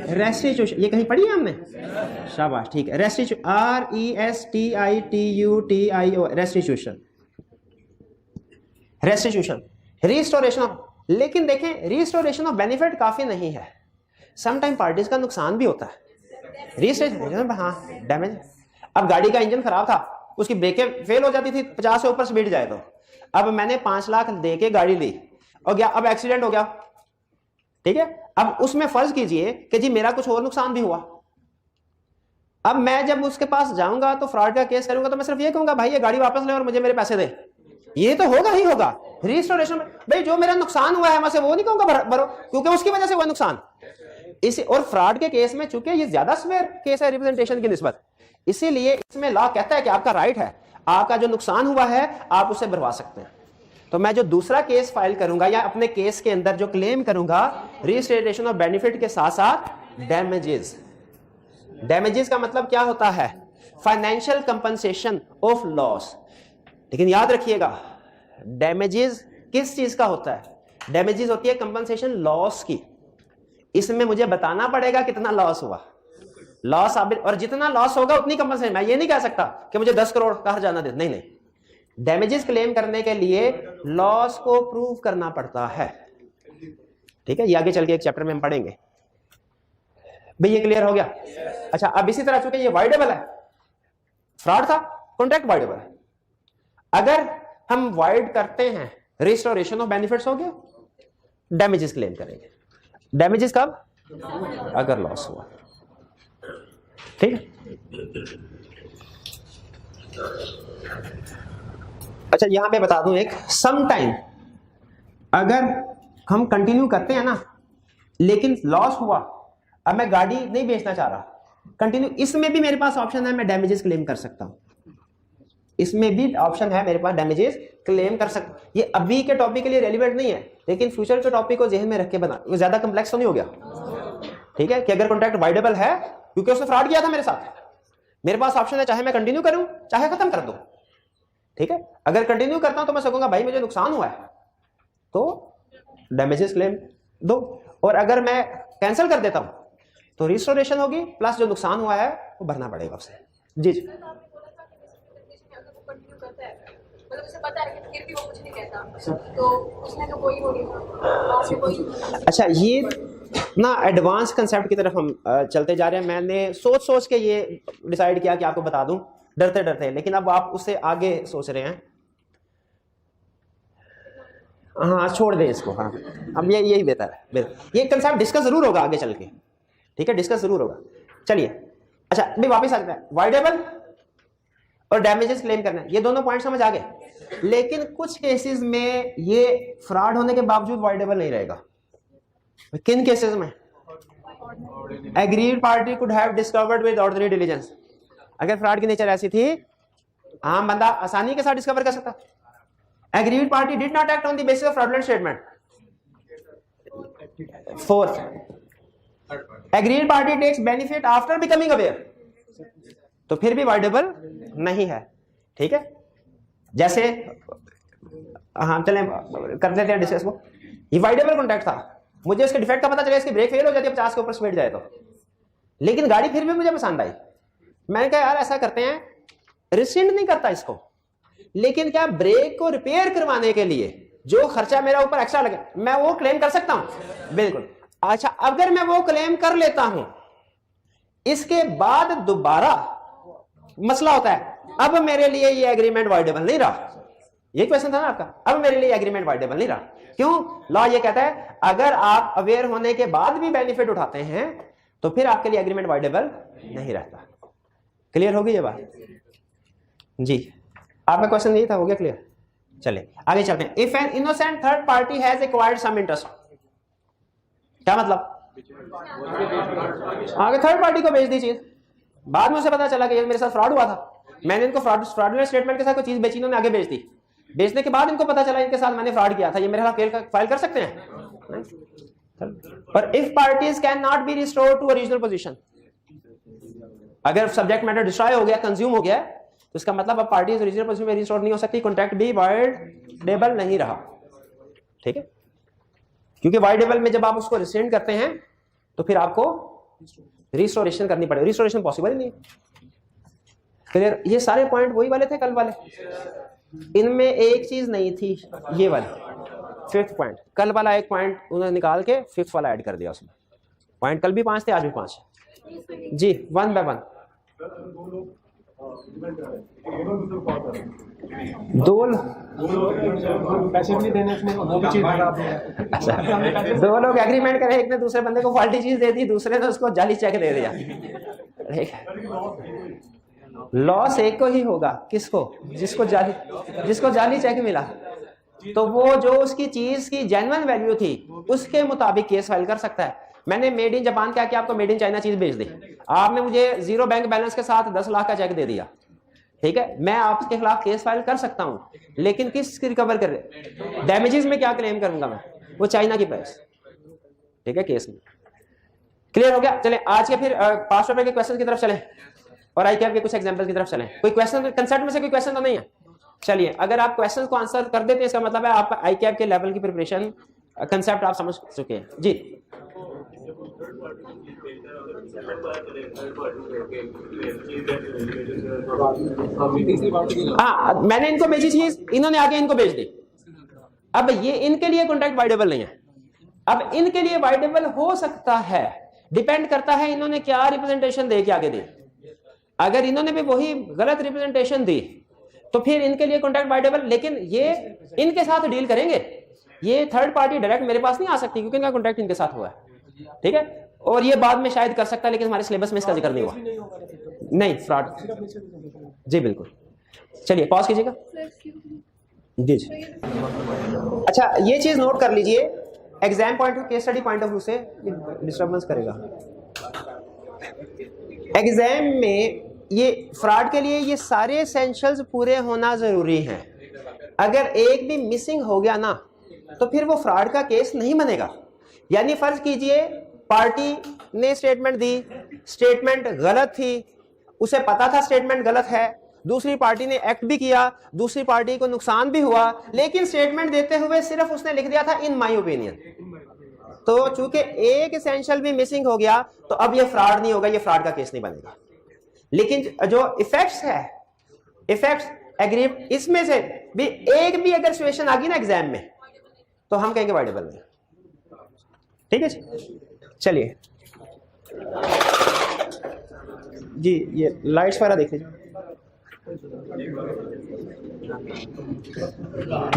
रेस्टिट्यूशन। ये कहीं पढ़ी है हमने? शाबाश, ठीक है। Restitution, RESTITUTIO, restitution, restitution, restoration of. लेकिन देखें, रिस्टोरेशन ऑफ बेनिफिट काफी नहीं है, समटाइम पार्टीज का नुकसान भी होता है। रिस्टोरेशन, हाँ, डैमेज। अब गाड़ी का इंजन खराब था, उसकी ब्रेकें फेल हो जाती थी 50 से ऊपर स्पीड जाए तो। अब मैंने 5 लाख दे के गाड़ी ली, हो गया, अब एक्सीडेंट हो गया, ठीक है। अब उसमें फर्ज कीजिए कि जी मेरा कुछ और नुकसान भी हुआ। अब मैं जब उसके पास जाऊंगा तो फ्रॉड का केस करूंगा तो मैं सिर्फ ये कहूंगा भाई ये गाड़ी वापस ले और मुझे मेरे पैसे दे, ये तो होगा ही होगा। रिस्टोरेशन में भाई जो मेरा नुकसान हुआ है मैं से वो नहीं कहूंगा भरो, क्योंकि उसकी वजह से हुआ नुकसान। इसी और फ्रॉड के केस में चूंकि ये ज्यादा स्वेयर केस है रिप्रेजेंटेशन की निस्बत, इसीलिए इसमें लॉ कहता है कि आपका राइट है, आपका जो नुकसान हुआ है आप उसे भरवा सकते हैं। तो मैं जो दूसरा केस फाइल करूंगा या अपने केस के अंदर जो क्लेम करूंगा रिस्टेटेशन ऑफ बेनिफिट के साथ साथ डैमेजेस। डैमेजेस का मतलब क्या होता है? Financial compensation of loss. लेकिन याद रखिएगा डैमेजेस किस चीज का होता है? डैमेजेस होती है कंपनसेशन लॉस की। इसमें मुझे बताना पड़ेगा कितना लॉस हुआ, लॉस साबित, और जितना लॉस होगा उतनी कंपनसेशन। मैं ये नहीं कह सकता कि मुझे 10 करोड़ का हर्जाना दे, नहीं नहीं। डैमेजेस क्लेम करने के लिए लॉस को प्रूव करना पड़ता है, ठीक है। ये आगे चल के एक चैप्टर में हम पढ़ेंगे। भाई ये क्लियर हो गया? अच्छा, अब इसी तरह चूंकि ये वाइडेबल है, फ्रॉड था, कॉन्ट्रैक्ट वाइडेबल है, अगर हम वाइड करते हैं रिस्टोरेशन ऑफ बेनिफिट्स हो गया, डैमेजेस क्लेम करेंगे। डैमेजेस कब? अगर लॉस हुआ, ठीक है। अच्छा यहां पे बता दूं एक, सम टाइम अगर हम कंटिन्यू करते हैं ना लेकिन लॉस हुआ, अब मैं गाड़ी नहीं बेचना चाह रहा, कंटिन्यू, इसमें भी मेरे पास ऑप्शन है मैं डैमेजेस क्लेम कर सकता हूं। इसमें भी ऑप्शन है मेरे पास डैमेजेस क्लेम कर सकता। ये अभी के टॉपिक के लिए रेलिवेंट नहीं है, लेकिन फ्यूचर के टॉपिक को जेहन में रख के बना, वो ज्यादा कम्प्लेक्स तो नहीं हो गया, ठीक है। कि अगर कॉन्ट्रैक्ट वाइडेबल है क्योंकि उसने फ्रॉड किया था मेरे साथ, मेरे पास ऑप्शन है चाहे मैं कंटिन्यू करूं चाहे खत्म कर दूं, ठीक है। अगर कंटिन्यू करता हूं तो मैं सकूंगा भाई मुझे नुकसान हुआ है तो डैमेजेस क्लेम दो, और अगर मैं कैंसिल कर देता हूं तो रिस्टोरेशन होगी प्लस जो नुकसान हुआ है वो भरना पड़ेगा उसे। जी जी अच्छा, ये ना एडवांस कंसेप्ट की तरफ हम चलते जा रहे हैं। मैंने सोच सोच के ये डिसाइड किया कि आपको बता दूं डरते डरते, लेकिन अब आप उससे आगे सोच रहे हैं। हाँ छोड़ दें इसको, हाँ अब ये यही बेहतर है। ये कंसेप्ट डिस्कस जरूर होगा आगे चल के, ठीक है, डिस्कस जरूर होगा। चलिए अच्छा अभी वापस आ जाता है, वाइडेबल और डैमेजेस क्लेम करना है, ये दोनों पॉइंट समझ आ गए। लेकिन कुछ केसेस में ये फ्रॉड होने के बावजूद वाइडेबल नहीं रहेगा। किन केसेस में? Agreed party could have discovered with ordinary diligence. अगर फ्रॉड की नेचर ऐसी थी आम बंदा आसानी के साथ डिस्कवर कर सकता। Agreed party did not act on the basis of fraudulent statement. Fourth, agreed party takes benefit after becoming aware, तो फिर भी वाइडेबल नहीं है, ठीक है। जैसे हम चले कर लेते हैं डिस्कस को। ये वाइडेबल कॉन्ट्रैक्ट था, मुझे इसके डिफेक्ट का पता चला, इसकी ब्रेक फेल हो जाती है 50 के ऊपर स्पीड जाए तो, लेकिन गाड़ी फिर भी मुझे पसंद आई। मैंने कहा यार ऐसा करते हैं, रिसेंड नहीं करता इसको, लेकिन क्या ब्रेक को रिपेयर करवाने के लिए जो खर्चा मेरा ऊपर एक्स्ट्रा लगे मैं वो क्लेम कर सकता हूं? बिल्कुल। अच्छा अगर मैं वो क्लेम कर लेता हूं, इसके बाद दोबारा मसला होता है, अब मेरे लिए ये एग्रीमेंट वाइडेबल नहीं रहा। ये क्वेश्चन था ना आपका, अब मेरे लिए एग्रीमेंट वाइडेबल नहीं रहा। क्यों? लॉ ये कहता है अगर आप अवेयर होने के बाद भी बेनिफिट उठाते हैं तो फिर आपके लिए एग्रीमेंट वाइडेबल नहीं रहता। क्लियर होगी ये बात? जी आपका क्वेश्चन यही था, हो गया क्लियर? चलिए आगे चलते हैं। If an innocent third party has acquired some interest, क्या मतलब? आगे थर्ड पार्टी को बेच दी चीज, बाद में उसे पता चला कि ये मेरे साथ फ्रॉड हुआ था, मैंने इनको फ्रॉडुलेंट स्टेटमेंट के साथ कोई चीज बेची, इन्होंने आगे बेच दी, बेचने के बाद इनको पता चला इनके साथ मैंने फ्रॉड किया था, ये मेरे खिलाफ फाइल कर सकते हैं। पर if parties can not be restored to original position, अगर सब्जेक्ट मैटर डिस्ट्रॉय हो गया, कंज्यूम हो गया, तो इसका मतलब अब पार्टीज ओरिजिनल पोजीशन में रिस्टोर नहीं हो सकती, कॉन्ट्रैक्ट भी वाइडेबल नहीं रहा, ठीक है। क्योंकि वाइडेबल में जब आप उसको रिसेंड करते हैं तो फिर आपको रिस्टोरेशन करनी पड़ेगी, रिस्टोरेशन पॉसिबल ही नहीं। क्लियर? ये सारे पॉइंट वही वाले थे कल वाले, इनमें एक चीज नहीं थी, ये वाली फिफ्थ पॉइंट। कल वाला एक पॉइंट उन्होंने निकाल के फिफ्थ वाला ऐड कर दिया उसमें। पॉइंट कल भी 5 थे, आज भी 5। जी वन बाय वन। दो पैसे भी नहीं देने उसने, वो भी चीज खराब है। अच्छा, दो लोग एग्रीमेंट करे, एक ने दूसरे बंदे को फाल्टी चीज दे दी, दूसरे ने उसको जाली चेक दे दिया। लॉस एक को ही होगा, किसको? जिसको जाली चेक मिला। तो वो जो उसकी चीज की जेन्युइन वैल्यू थी उसके मुताबिक केस फाइल कर सकता है। मैंने मेड इन जापान क्या किया, आपको मेड इन चाइना चीज भेज दी, आपने मुझे 0 बैंक बैलेंस के साथ 10 लाख का चेक दे दिया, ठीक है, मैं आपके खिलाफ केस फाइल कर सकता हूं, लेकिन किस रिकवर कर रहे, डैमेजेस में क्या क्लेम करूंगा मैं? वो चाइना की प्राइस, ठीक है, केस में। क्लियर हो गया? चलें आज के फिर पास्ट पेपर के क्वेश्चन की तरफ चलें और आई कैप के कुछ एग्जांपल की तरफ चलें। कोई क्वेश्चन कंसेप्ट में से कोई क्वेश्चन तो नहीं है? चलिए, अगर आप क्वेश्चन को आंसर कर देते हैं इसका मतलब है आपका आई कैप के लेवल की प्रिपरेशन कंसेप्ट आप समझ चुके हैं। जी हाँ, मैंने इनको भेजी चीज, इन्होंने आगे इनको भेज दी। अब ये इनके लिए कॉन्ट्रैक्ट वाइडेबल नहीं है। अब इनके लिए वाइडेबल हो सकता है, डिपेंड करता है इन्होंने क्या रिप्रेजेंटेशन दे के आगे दी। अगर इन्होंने भी वही गलत रिप्रेजेंटेशन दी तो फिर इनके लिए कॉन्ट्रैक्ट वाइडेबल, लेकिन ये इनके साथ डील करेंगे, ये थर्ड पार्टी डायरेक्ट मेरे पास नहीं आ सकती क्योंकि इनका कॉन्ट्रैक्ट इनके साथ हुआ है, ठीक है, और ये बाद में शायद कर सकता है लेकिन हमारे सिलेबस में इसका जिक्र नहीं हुआ। नहीं, फ्रॉड, जी बिल्कुल। चलिए पॉज कीजिएगा जी जी। अच्छा, ये चीज नोट कर लीजिए, exam point of, case study point of view से डिस्टर्बेंस करेगा एग्जाम में। ये फ्रॉड के लिए ये सारे एसेंशियल्स पूरे होना जरूरी है। अगर एक भी मिसिंग हो गया ना तो फिर वो फ्रॉड का केस नहीं बनेगा। यानी फर्ज कीजिए पार्टी ने स्टेटमेंट दी, स्टेटमेंट गलत थी, उसे पता था स्टेटमेंट गलत है, दूसरी पार्टी ने एक्ट भी किया, दूसरी पार्टी को नुकसान भी हुआ, लेकिन स्टेटमेंट देते हुए सिर्फ उसने लिख दिया था इन माय ओपिनियन। तो चूंकि एक एसेंशियल भी मिसिंग हो गया तो अब ये फ्रॉड नहीं होगा, ये फ्रॉड का केस नहीं बनेगा। लेकिन जो इफेक्ट्स है, इफेक्ट्स एग्री, इसमें से भी एक भी अगर सिचुएशन आ गई ना एग्जाम में तो हम कहेंगे वाइडेबल नहीं, ठीक है जी। चलिए जी, ये लाइट्स वगैरह देख लीजिए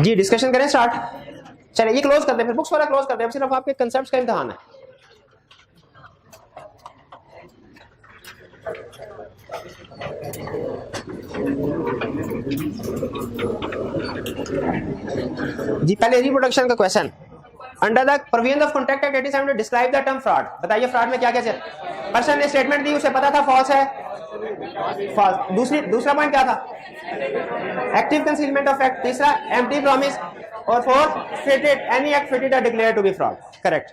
जी, डिस्कशन करें स्टार्ट। चलिए ये क्लोज करते हैं, फिर बुक्स वाला क्लोज करते हैं, सिर्फ आपके कंसेप्ट्स का इम्तिहान है। जी पहले रिप्रोडक्शन का question, under the provision of contract act 87 describe the term fraud. बताइए फ्रॉड में क्या क्या चीज? पर्सन ने स्टेटमेंट दी, उसे पता था फॉल्स है, फॉल्स। दूसरा पॉइंट क्या था? Active concealment of act. तीसरा एम्प्टी प्रॉमिस, और fourth fitted, any act fitted are declared to be fraud. Correct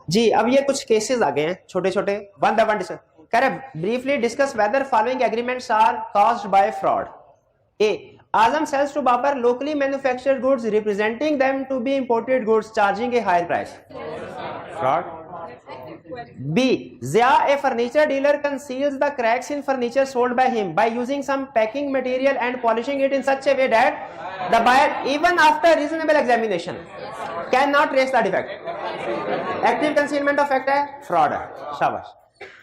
जी। अब ये कुछ केसेस आ गए हैं छोटे छोटे, वन बाय वन डिस्कस करें। Briefly discuss whether following agreements are caused by fraud. A, Azam sells to Babar locally manufactured goods representing them to be imported goods charging a higher price. Fraud. B, Zia, a furniture dealer, conceals the cracks in furniture sold by him by using some packing material and polishing it in such a way that the buyer, even after reasonable examination, cannot trace the defect. Active concealment of fact है, fraud है, शाबाश।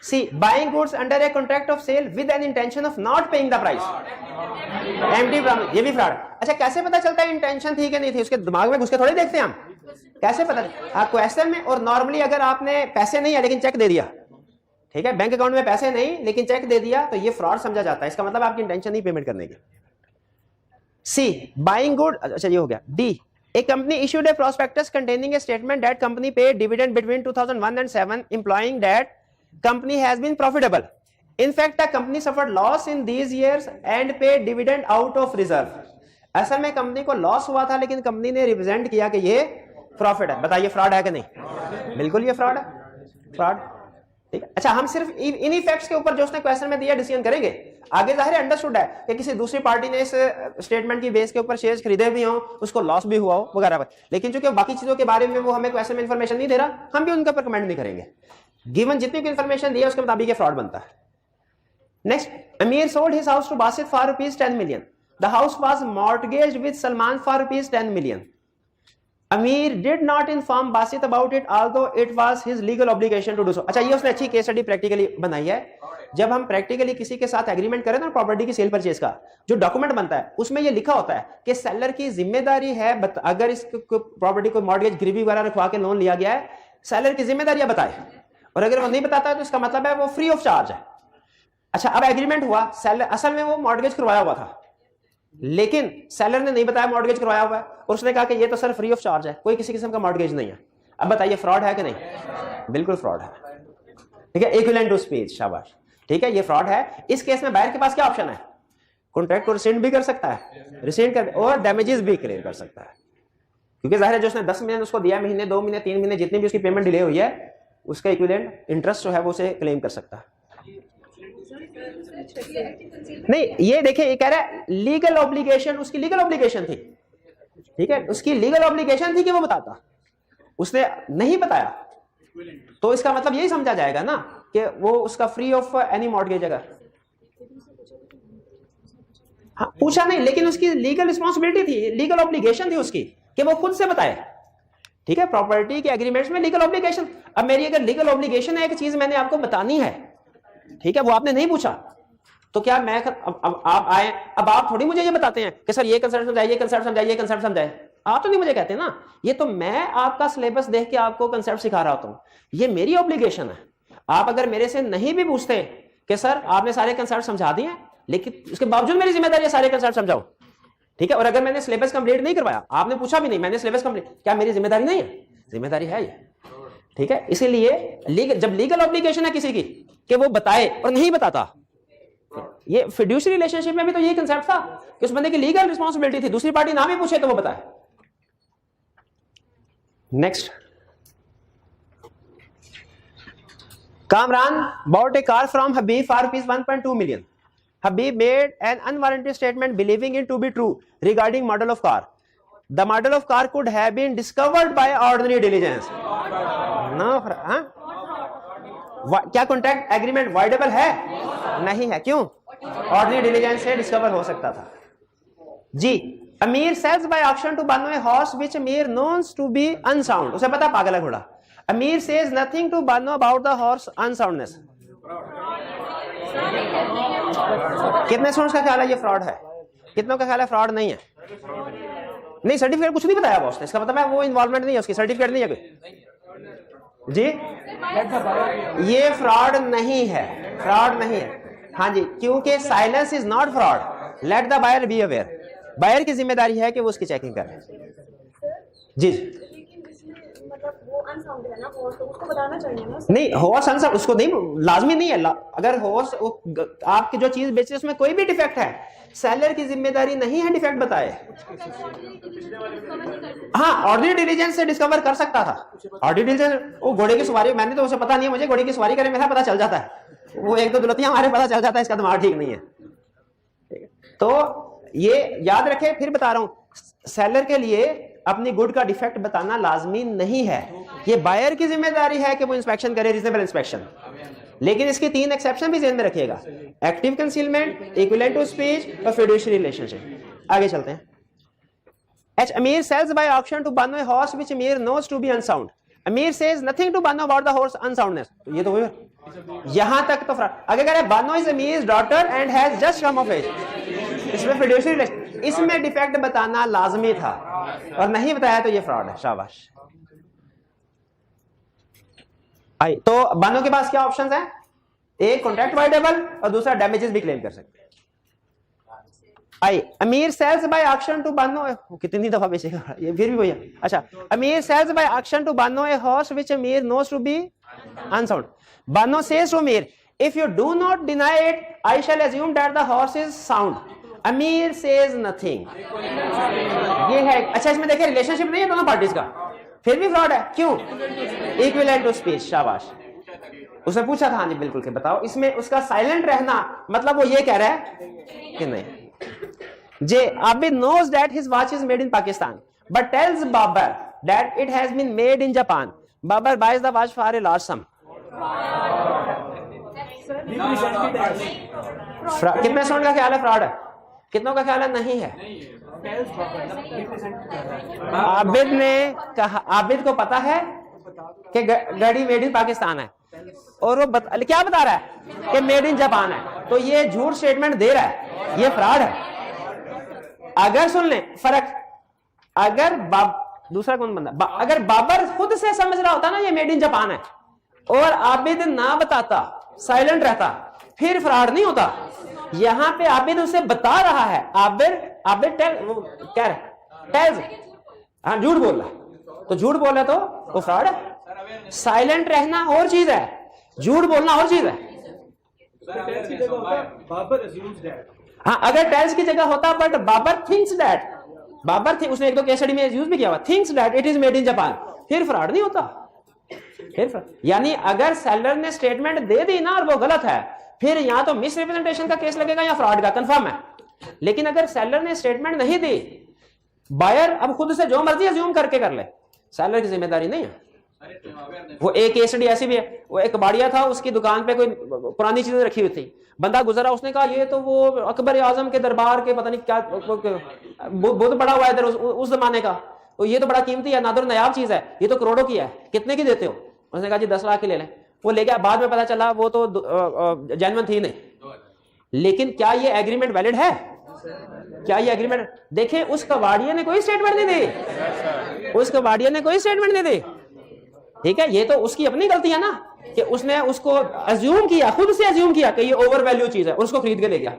C, buying goods under a contract of sale with an intention of not paying the price. Empty promise, ये भी fraud. अच्छा, कैसे पता चलता है इंटेंशन थी कि नहीं थी? उसके दिमाग में घुस के थोड़ी देखते हैं हम, कैसे पता? हाँ, क्वेश्चन में। और नॉर्मली अगर आपने पैसे नहीं है लेकिन चेक दे दिया, ठीक है, बैंक अकाउंट में पैसे नहीं लेकिन चेक दे दिया, तो ये फ्रॉड समझा जाता है। इसका मतलब आपकी इंटेंशन नहीं पेमेंट करने की। सी, बाइंग गुड, अच्छा ये हो गया। D, a company issued a prospectus containing a statement that company paid dividend between 2001 and 7, implying that company has been profitable. In fact, the company suffered loss in these years and paid dividend out of reserve. असल में company को loss हुआ था लेकिन company ने represent किया कि ये प्रॉफिट है। बताइए फ्रॉड है कि नहीं? बिल्कुल ये फ्रॉड है, फ्रॉड, ठीक है। अच्छा, हम सिर्फ इन इफेक्ट्स के ऊपर जो उसने क्वेश्चन में दिया डिसीजन करेंगे। आगे जाहिर है अंडरस्टूड है कि किसी दूसरी पार्टी ने इस स्टेटमेंट की बेस के ऊपर शेयर्स खरीदे भी हों, उसको लॉस भी हुआ हो वगैरह, लेकिन चूंकि बाकी चीजों के बारे में वो हमें क्वेश्चन में इंफॉर्मेशन नहीं दे रहा, हम भी उनके ऊपर कमेंट नहीं करेंगे। गिवन जितनी भी इंफॉर्मेशन दी है उसके मुताबिक ये फ्रॉड बनता है। Next, Amir sold his house to Basit for rupees 10 million. The house was mortgaged with Salman for rupees 10 million. Amir did not inform Basit about it although it was his legal obligation to do so. अच्छा, ये उसने अच्छी case study practically बनाई है। जब हम practically किसी के साथ एग्रीमेंट करें ना प्रॉपर्टी की सेल परचेज का, जो डॉक्यूमेंट बनता है उसमें ये लिखा होता है कि सेलर की जिम्मेदारी है अगर इस प्रॉपर्टी को मॉर्गेज गिरवी वगैरह रखवा के लोन लिया गया है, सेलर की जिम्मेदारी बताए, और अगर वो नहीं बताता है तो इसका मतलब है वो फ्री ऑफ चार्ज है। अच्छा, अब एग्रीमेंट हुआ, सेलर असल में वो मॉर्गेज करवाया हुआ था, लेकिन सेलर ने नहीं बताया मॉर्गेज करवाया हुआ है, और उसने कहा कि ये तो सर फ्री ऑफ चार्ज है, कोई किसी किस्म का मॉर्गेज नहीं है। अब बताइए फ्रॉड है कि नहीं? बिल्कुल फ्रॉड है। ठीक है, इक्विवेलेंट टू स्पीच, शाबाश। ठीक है, ये फ्रॉड है। इस केस में बायर के पास क्या ऑप्शन है? कॉन्ट्रैक्ट को रिसेंड भी कर सकता है, रिसेंड कर और डैमेजेस भी क्लेम कर सकता है, क्योंकि जाहिर है जो उसने 10 महीने उसको दिया, महीने 2 महीने 3 महीने जितनी भी उसकी पेमेंट डिले हुई है, उसका इक्विवेलेंट इंटरेस्ट जो है वो उसे क्लेम कर सकता है। नहीं, ये देखिए, ये कह रहा है लीगल ऑब्लिगेशन, उसकी लीगल ऑब्लिगेशन थी। ठीक है, उसकी लीगल ऑब्लिगेशन थी कि वो बताता, उसने नहीं बताया, तो इसका मतलब यही समझा जाएगा ना कि वो उसका फ्री ऑफ एनी मॉर्गेज। अगर हाँ पूछा नहीं, लेकिन उसकी लीगल रिस्पॉन्सिबिलिटी थी, लीगल ऑब्लिगेशन थी उसकी कि वो खुद से बताए। ठीक है, प्रॉपर्टी के एग्रीमेंट्स में लीगल ऑब्लिगेशन। अब मेरी अगर लीगल ऑब्लिगेशन है, एक चीज मैंने आपको बतानी है, ठीक है, वो आपने नहीं पूछा, तो क्या मैं अब आप आए, अब आप थोड़ी मुझे ये बताते हैं कि सर ये कंसेप्ट समझाइए, ये कंसेप्ट समझाइए, ये कंसेप्ट समझाए, आप तो नहीं मुझे कहते ना। ये तो मैं आपका सिलेबस देख के आपको कंसेप्ट सिखा रहा होता हूं, ये मेरी ऑब्लिगेशन है। आप अगर मेरे से नहीं भी पूछते कि सर आपने सारे कंसेप्ट समझा दिए, लेकिन उसके बावजूद मेरी जिम्मेदारी है सारे कंसेप्ट समझाओ। ठीक है, और अगर मैंने सिलेबस कंप्लीट नहीं करवाया, आपने पूछा भी नहीं, मैंने सिलेबस कंप्लीट, क्या मेरी जिम्मेदारी नहीं है? जिम्मेदारी है ये। ठीक है, इसीलिए जब लीगल ऑब्लिगेशन है किसी की कि वो बताए और नहीं बताता, ये फिड्यूशियरी रिलेशनशिप में भी तो यही कंसेप्ट था कि उस बंदे की लीगल रिस्पॉन्सिबिलिटी थी, दूसरी पार्टी ना भी पूछे तो वो बताए। Next, Kamran bought a car from Habib for ₹1.2 million. Habib made an unwarranted statement believing it to be true regarding model of car. The model of car could have been discovered by ordinary diligence. No, हाँ? क्या contract agreement voidable है? नहीं है। क्यों? Ordinary diligence से discover हो सकता था। जी, Amir sells by auction to Bano a horse which Amir knows to be unsound. उसे पता पागल है घोड़ा। Amir says nothing to Bano about the horse unsoundness. कितने स्टूडेंट्स का ख्याल है ये फ्रॉड है? कितनों का ख्याल है फ्रॉड नहीं है? नहीं, सर्टिफिकेट कुछ नहीं बताया बॉस ने, इसका मतलब है वो इन्वॉल्वमेंट नहीं है, उसकी सर्टिफिकेट नहीं है कोई। जी, ये फ्रॉड नहीं है, फ्रॉड नहीं है। हाँ जी, क्योंकि silence is not fraud. Let the buyer be aware. Buyer की जिम्मेदारी है कि वो उसकी चेकिंग करे। जी, मतलब वो अनसाउंड है ना, वो तो उसको बताना चाहिए ना। नहीं, हॉर्स अनसाउंड उसको नहीं, लाजमी नहीं है। अगर हॉर्स आपकी जो चीज बेचे उसमें कोई भी डिफेक्ट है, सेलर की जिम्मेदारी नहीं है डिफेक्ट बताए। हाँ, ऑर्डिनरी डिलीजेंस से डिस्कवर कर सकता था। ऑर्डिनरी डिलीजेंस, वो घोड़े की सवारी, मैंने तो उसे पता नहीं है, मुझे घोड़े की सवारी करे मेरा पता चल जाता है। वो एक दो दुलतियां हमारे पता चल जाता है, इसका दिमाग ठीक नहीं है। तो ये याद रखे, फिर बता रहा हूं, सेलर के लिए अपनी गुड का डिफेक्ट बताना लाजमी नहीं है। ये बायर की जिम्मेदारी है कि वो इंस्पेक्शन करे, रीजनेबल इंस्पेक्शन। लेकिन इसके 3 एक्सेप्शन भी ध्यान में रखिएगा: active concealment, equivalent to speech और फिड्यूशियरी रिलेशनशिप। आगे चलते हैं। H Amir sells by auction to Bano a horse which Amir knows to be unsound. Amir says nothing to Bano about the horse unsoundness. तो ये तो वही, यहां तक तो फ्रॉड। अगर कह रहे Bano is Amir's daughter and has just come of age, इसमें फिड्यूशियरी रिलेशन, इसमें डिफेक्ट बताना लाजमी था और नहीं बताया तो ये फ्रॉड है। शाबाश। आई तो बानो के पास क्या ऑप्शंस हैं? एक कॉन्ट्रैक्ट वाइडेबल और दूसरा डैमेजेस भी क्लेम कर सकते हैं। I Amir sells by auction to Bano, कितनी दफा बेचेगा ये, फिर भी वही है। अच्छा, Amir sells by auction to Bano a horse which Amir knows to be unsound. Bano says to Amir, if you do not deny it, I shall assume that the horse is sound. अमीर says nothing. ये है। अच्छा, इसमें देखिए रिलेशनशिप नहीं है दोनों पार्टीज का, फिर भी फ्रॉड है। क्यों? Equivalent to speech. शाबाश। उसने पूछा था, हाँ जी बिल्कुल, के बताओ। इसमें उसका साइलेंट रहना मतलब वो ये कह रहा है कि नहीं। जे Abid knows that his watch is made in Pakistan but tells Babar that it has been made in Japan. Babar buys the watch for a large sum. कितने स्टूडेंट का ख्याल है फ्रॉड है? कितनों का ख्याल है? नहीं है। आबिद ने कहा, आबिद को पता है कि गाड़ी मेड इन पाकिस्तान है और वो क्या बता रहा है कि मेड इन जापान है, तो ये झूठ स्टेटमेंट दे रहा है, ये फ्रॉड है। अगर सुन लें फर्क, अगर दूसरा कौन बंदा, अगर बाबर खुद से समझ रहा होता ना ये मेड इन जापान है और आबिद ना बताता, साइलेंट रहता, फिर फ्रॉड नहीं होता। यहां पे आबिद उसे बता रहा है, आबिद क्या टेल्स, हाँ झूठ बोल रहा, तो झूठ बोला तो वो फ्रॉड है। साइलेंट रहना और चीज है, झूठ बोलना और चीज है। हाँ, अगर टेल्स की जगह होता बट बाबर थिंक्स दैट, उसने एक दो केस स्टडी में यूज भी किया हुआ, thinks that it is made in Japan, फिर फ्रॉड नहीं होता। यानी अगर सेलर ने स्टेटमेंट दे दी ना और वो गलत है, फिर या तो मिस रिप्रेजेंटेशन का केस लगेगा या फ्रॉड का, कंफर्म है। लेकिन अगर सेलर ने स्टेटमेंट नहीं दी, बायर अब खुद से जो मर्जी अज्यूम करके कर ले, सेलर की जिम्मेदारी नहीं है। वो एक केस स्टडी ऐसी भी है, वो एक कबाड़िया था, उसकी दुकान पे कोई पुरानी चीजें रखी हुई थी, बंदा गुजरा, उसने कहा ये तो वो अकबर आजम के दरबार के पता नहीं क्या बुद्ध पड़ा हुआ है इधर उस जमाने का, तो ये तो बड़ा कीमती है, नादर नायाब चीज है, ये तो करोड़ों की है, कितने की देते हो? उसने कहा जी 10 लाख की ले लें। वो ले गया, बाद में पता चला वो तो जेन्युइन थी नहीं। लेकिन क्या ये एग्रीमेंट वैलिड है? क्या ये एग्रीमेंट? देखें, उस कबाड़िया ने कोई स्टेटमेंट नहीं दी, उस कबाड़िया ने कोई स्टेटमेंट नहीं दी, ठीक है। ये तो उसकी अपनी गलती है ना कि उसने उसको अज्यूम किया, खुद से अज्यूम किया कि ये ओवर वैल्यू चीज है, उसको खरीद के ले गया।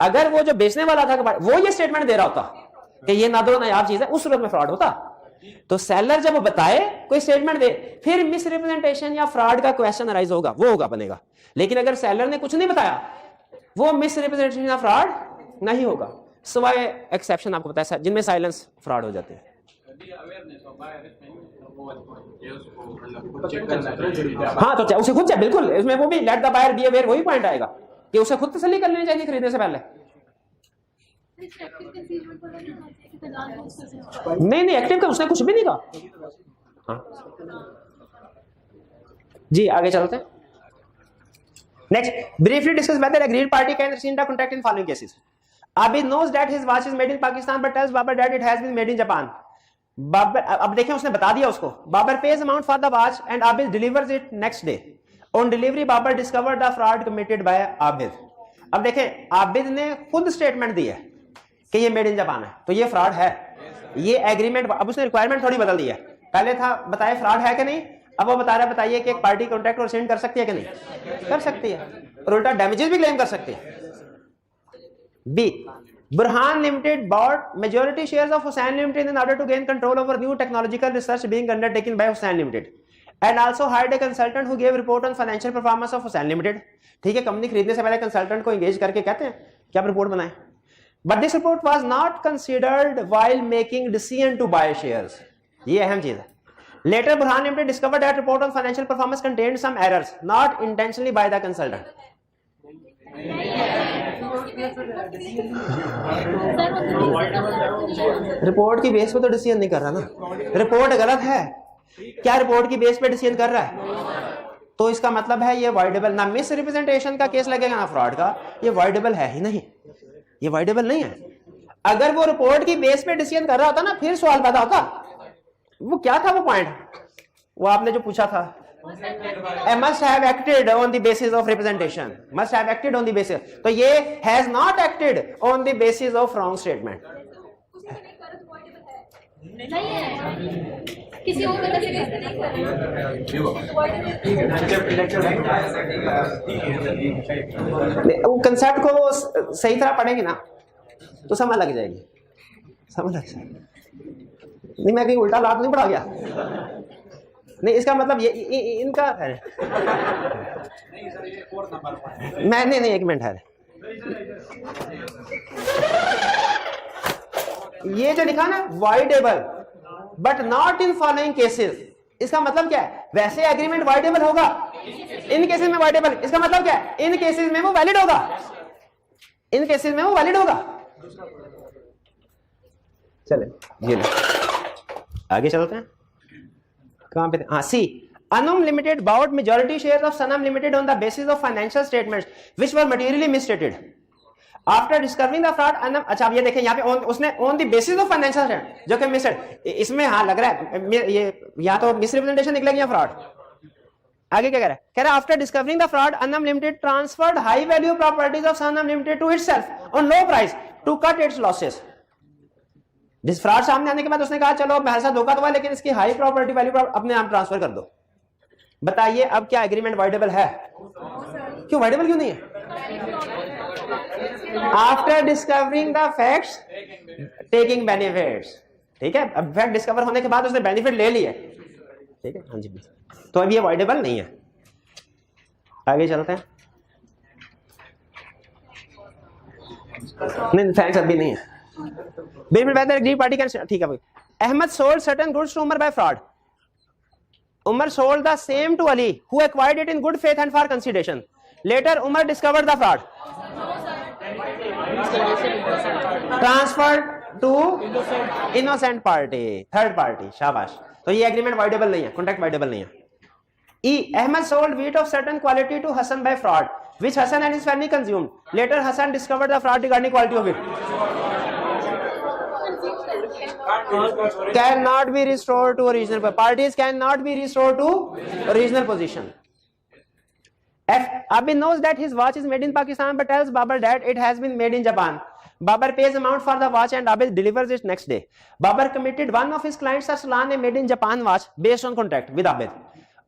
अगर वो जो बेचने वाला था वो ये स्टेटमेंट दे रहा होता कि ये नादर नायाब चीज है, उस सूरत में फ्रॉड होता। तो सेलर जब वो बताए, कोई स्टेटमेंट दे, फिर मिस रिप्रेजेंटेशन या फ्रॉड का क्वेश्चन अराइज होगा, वो होगा, बनेगा। लेकिन अगर सेलर ने कुछ नहीं बताया, वो मिस रिप्रेजेंटेशन या फ्रॉड नहीं होगा, सिवाय एक्सेप्शन आपको पता है जिनमें साइलेंस फ्रॉड हो जाते हैं। हाँ, तो उसे खुद से बिल्कुल इसमें वो भी let the buyer be aware, वही पॉइंट आएगा कि उसे खुद तसल्ली कर लेनी चाहिए खरीदने से पहले। नहीं, एक्टिव का उसने कुछ भी नहीं कहा। हाँ जी, आगे चलते हैं। Next, briefly discuss weather agreed party can rescind the contract in following cases. Abid knows that his watch is made in Pakistan but tells Babar that it has been made in Japan. Babar, अब देखें, उसने बता दिया उसको, Babar pays amount for the watch and Abid delivers it next day. On delivery, Babar discovered the fraud committed by Abid. अब देखें, आबिद ने खुद स्टेटमेंट दी है कि ये मेड इन जापान है, तो ये फ्रॉड है, ये एग्रीमेंट। अब उसने रिक्वायरमेंट थोड़ी बदल दी है, पहले था बताए फ्रॉड है कि नहीं, अब वो बता रहा है बताइए कि एक पार्टी कॉन्ट्रैक्ट को rescind कर सकती है कि नहीं, कर सकती है, और उल्टा डैमेजेस भी क्लेम कर सकती है। B, Burhan Limited bought majority shares of Hussain Limited in order to gain control over new technological research being undertaken by Hussain Limited and also hired a consultant who gave report on financial performance of Hussain Limited. ठीक है, company खरीदने से पहले consultant को engage करके कहते हैं कि आप रिपोर्ट बनाएं, but this report was not considered while making decision to buy shares. ये अहम चीज है। Later Burhan Limited discovered that report on financial performance contained some errors not intentionally by the consultant. Report की base पे तो decision नहीं कर रहा ना, रिपोर्ट गलत है, क्या रिपोर्ट की बेस पे डिसीजन कर रहा है, तो इसका मतलब है ये वाइडेबल ना, मिस रिप्रेजेंटेशन का केस लगेगा ना फ्रॉड का, ये वाइडेबल है ही नहीं, ये वाइडेबल नहीं है। अगर वो रिपोर्ट की बेस पे डिसीजन कर रहा होता ना, फिर सवाल पैदा होता, वो क्या था वो पॉइंट, वो आपने जो पूछा था, must have acted on the basis of representation, must have acted on the basis, तो ये has not acted on the basis of wrong statement। नहीं है, किसी और वजह से नहीं कर रहे। वो कंसेप्ट को सही तरह पढ़ेंगे ना तो समझ लग जाएगी, समझ लग जाएगी। नहीं, मैं कहीं उल्टा लाभ नहीं पढ़ा गया, नहीं, इसका मतलब ये इनका है, मैं नहीं, एक मिनट है, ये जो लिखा ना voidable but not in following cases, इसका मतलब क्या है, वैसे एग्रीमेंट वाइडेबल होगा, इन केसेस में वाइडेबल, इसका मतलब क्या है, इन केसेस में वो वैलिड होगा, इन केसेस में वो वैलिड होगा। चले ये आगे चलते हैं, कहां पे थे? हाँ, सी, Anum Limited bought majority shares of Sanam Limited on the basis of financial statements which were materially misstated. After discovering the fraud, अच्छा अब ये देखें यहाँ पे उसने on the basis of financial जो कि मिस्टर, इसमें हाँ लग रहा है ये या तो मिसरिप्रेजेंटेशन निकलेगी या फ्रॉड। आगे क्या कह रहा है, कह रहा है after discovering the fraud Anam limited transferred high value properties of Sanam limited to itself on low price to cut its losses. जिस फ्रॉड सामने आने के बाद उसने कहा चलो मेरे साथ धोखा तो हुआ लेकिन इसकी हाई प्रॉपर्टी वैल्यू अपने आप ट्रांसफर कर दो। बताइए अब क्या एग्रीमेंट वाइडेबल है? क्यों वाइडेबल क्यों नहीं है? After discovering the facts taking benefits, ठीक है, अब फैक्ट डिस्कवर होने के बाद उसने बेनिफिट ले लिए, ठीक है, हाँ जी, तो अब ये वाइडेबल नहीं है। आगे चलते हैं, नहीं थैंक्स अभी नहीं है। पार्टी कैन, ठीक है भाई। Ahmad sold certain goods to Umar by fraud. Umar sold the same to Ali, who acquired it in good faith and for consideration. Later, Umar discovered the fraud. Transferred to innocent party, third party. शाबाश। तो ये agreement voidable नहीं है, contract voidable नहीं है। E. Ahmed sold wheat of certain quality to Hassan by fraud, which Hassan and his family consumed. Later, Hassan discovered the fraud regarding quality of it. Cannot be restored to original. Parties cannot be restored to original position. F. Abid knows that his watch is made in Pakistan but tells Babar that it has been made in Japan. Babar pays amount for the watch and Abid delivers it next day. Babar committed one of his clients Arslan a made in Japan watch based on contract with Abid.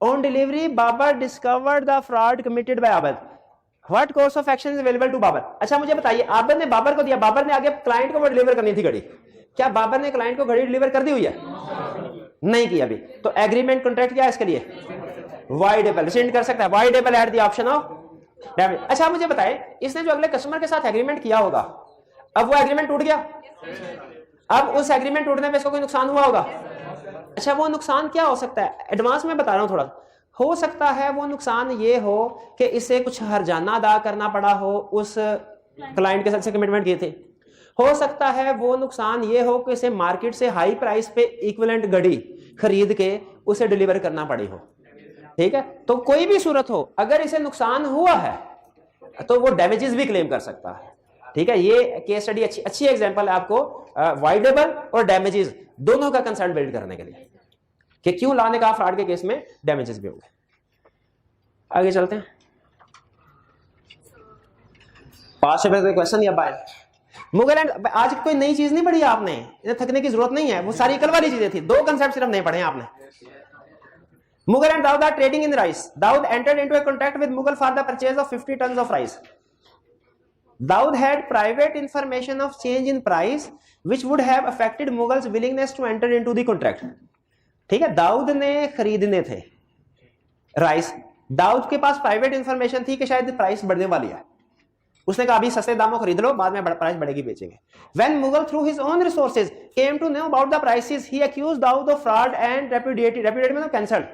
On delivery, Babar discovered the fraud committed by Abid. What course of action is available to Babar? अच्छा मुझे बताइए, आबिद ने बाबर को दिया, बाबर ने आगे client को वो डिलीवर करनी थी घड़ी, क्या बाबर ने क्लाइंट को घड़ी डिलीवर कर दी हुई है? नहीं की अभी, तो एग्रीमेंट कॉन्ट्रैक्ट क्या है इसके लिए? वाइडेबल, रिसेंड कर सकता है, voidable at the option of damage. अच्छा मुझे बताएं, इसने जो अगले कस्टमर के साथ एग्रीमेंट किया होगा, अब वो एग्रीमेंट टूट गया, अब उस एग्रीमेंट टूटने में इसको कोई नुकसान हुआ होगा? अच्छा वो नुकसान क्या हो सकता है, एडवांस में बता रहा हूं थोड़ा, हो सकता है वो नुकसान ये हो कि इसे कुछ हर्जाना अदा करना पड़ा हो उस क्लाइंट के साथ से कमिटमेंट किए थे, हो सकता है वो नुकसान ये हो कि इसे मार्केट से हाई प्राइस पे इक्विवेलेंट घड़ी खरीद के उसे डिलीवर करना पड़ी हो, ठीक है, तो कोई भी सूरत हो अगर इसे नुकसान हुआ है तो वो डैमेजेस भी क्लेम कर सकता है, ठीक है। ये केस स्टडी अच्छी एग्जांपल है आपको वाइडेबल और डैमेजेस दोनों का कंसर्न बिल्ड करने के लिए कि क्यों लॉ ने कहा फ्रॉड के केस में डैमेजेस भी होंगे। आगे चलते हैं, 5 रुपए का क्वेश्चन या बाय मुगल एंड, आज कोई नई चीज नहीं पढ़ी आपने, इन्हें थकने की जरूरत नहीं है, वो सारी कल वाली चीजें थी, 2 कंसेप्ट सिर्फ नहीं पढ़े हैं आपने। Mughal and Daud are trading in rice. Daud entered into a contract with Mughal for the purchase of 50 tons of rice. Daud had private information of change in price which would have affected Mughal's willingness to enter into the contract. ठीक है, दाऊद ने खरीदने थे rice, Dawood के पास private information थी कि शायद price बढ़ने वाली है, उसने कहा अभी सस्ते दामों खरीद लो, बाद में प्राइस बढ़ेगी बेचेंगे। When Mughal through his own resources came to know about the prices, he accused Daud of fraud and repudiated मतलब cancelled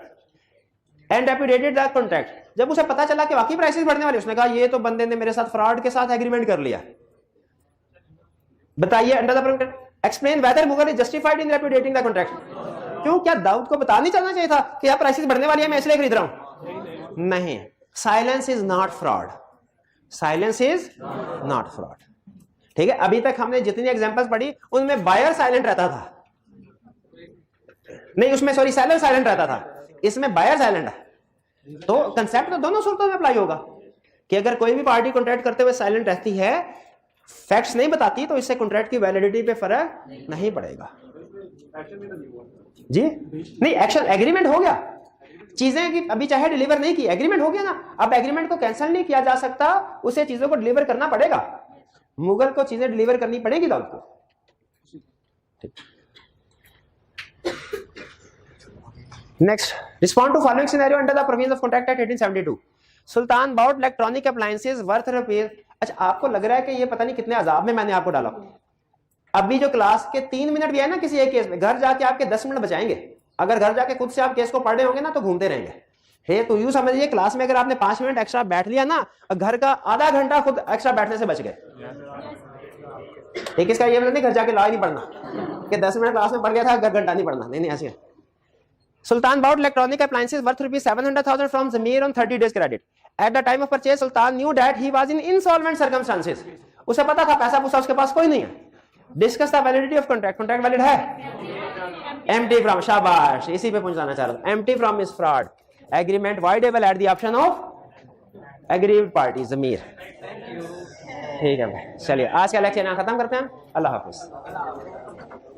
and repudiated the contract. जब उसे पता चला कि वाकई प्राइसेस बढ़ने वाली, उसने कहा ये तो बंदे ने मेरे साथ फ्रॉड के साथ एग्रीमेंट कर लिया। बताइए under the explain whether Mughal is justified in repudiating the contract. क्यों, क्या दाऊद को बता नहीं चलना चाहिए था कि यार प्राइसेस बढ़ने वाली है मैं इसलिए खरीद रहा हूं? नहीं, silence is not fraud, silence is not fraud, ठीक है। अभी तक हमने जितनी एग्जांपल्स पढ़ी उनमें बायर साइलेंट रहता था, नहीं उसमें सॉरी सेलर साइलेंट रहता था, इसमें बायर साइलेंट है, तो कंसेप्ट तो दोनों सूरतों में अप्लाई होगा कि अगर कोई भी पार्टी कॉन्ट्रैक्ट करते हुए साइलेंट रहती है, फैक्ट्स नहीं बताती, तो इससे कॉन्ट्रैक्ट की वैलिडिटी पे फर्क नहीं पड़ेगा जी। नहीं एक्शन एग्रीमेंट हो गया, चीजें कि अभी चाहे डिलीवर नहीं की, एग्रीमेंट हो गया ना, अब एग्रीमेंट को कैंसिल नहीं किया जा सकता, उसे चीजों को डिलीवर करना पड़ेगा, मुगल को चीजें डिलीवर करनी पड़ेगी दाऊद को, ठीक। Next, respond to following scenario under the provisions of contract act 1872. Sultan bought electronic appliances worth rupees. अच्छा आपको लग रहा है कि ये पता नहीं कितने अजाब में मैंने आपको डाला, अभी जो क्लास के 3 मिनट भी है ना किसी एक केस में, घर जाके आपके 10 मिनट बचाएंगे, अगर घर जाके खुद से आप केस को पढ़ रहे होंगे ना तो घूमते रहेंगे। हे तो यूं समझिए क्लास में अगर आपने 5 मिनट एक्स्ट्रा बैठ लिया ना, घर का आधा घंटा खुद एक्स्ट्रा बैठने से बच गए। एक इसका ये मतलब नहीं घर जाके ला ही नहीं पढ़ना कि 10 मिनट क्लास में पढ़ गया था, घर घंटा नहीं पढ़ना, नहीं ऐसे। Sultan bought electronic appliances worth rupees 700,000 from Zamir on 30 days credit. At the time of purchase, Sultan knew that he was in insolvent circumstances. उसे पता था, पैसा पूछा, उसके पास कोई नहीं है। Discuss the validity of contract, contract valid है। एम्प्टी फ्रॉम, शाबाश, इसी पे पहुंचाना चाह रहा था। Empty from is fraud, agreement voidable at the option of agreed party Zamir. ठीक है भाई, चलिए आज का लेक्चर यहाँ खत्म करते हैं। अल्लाह हाफिज।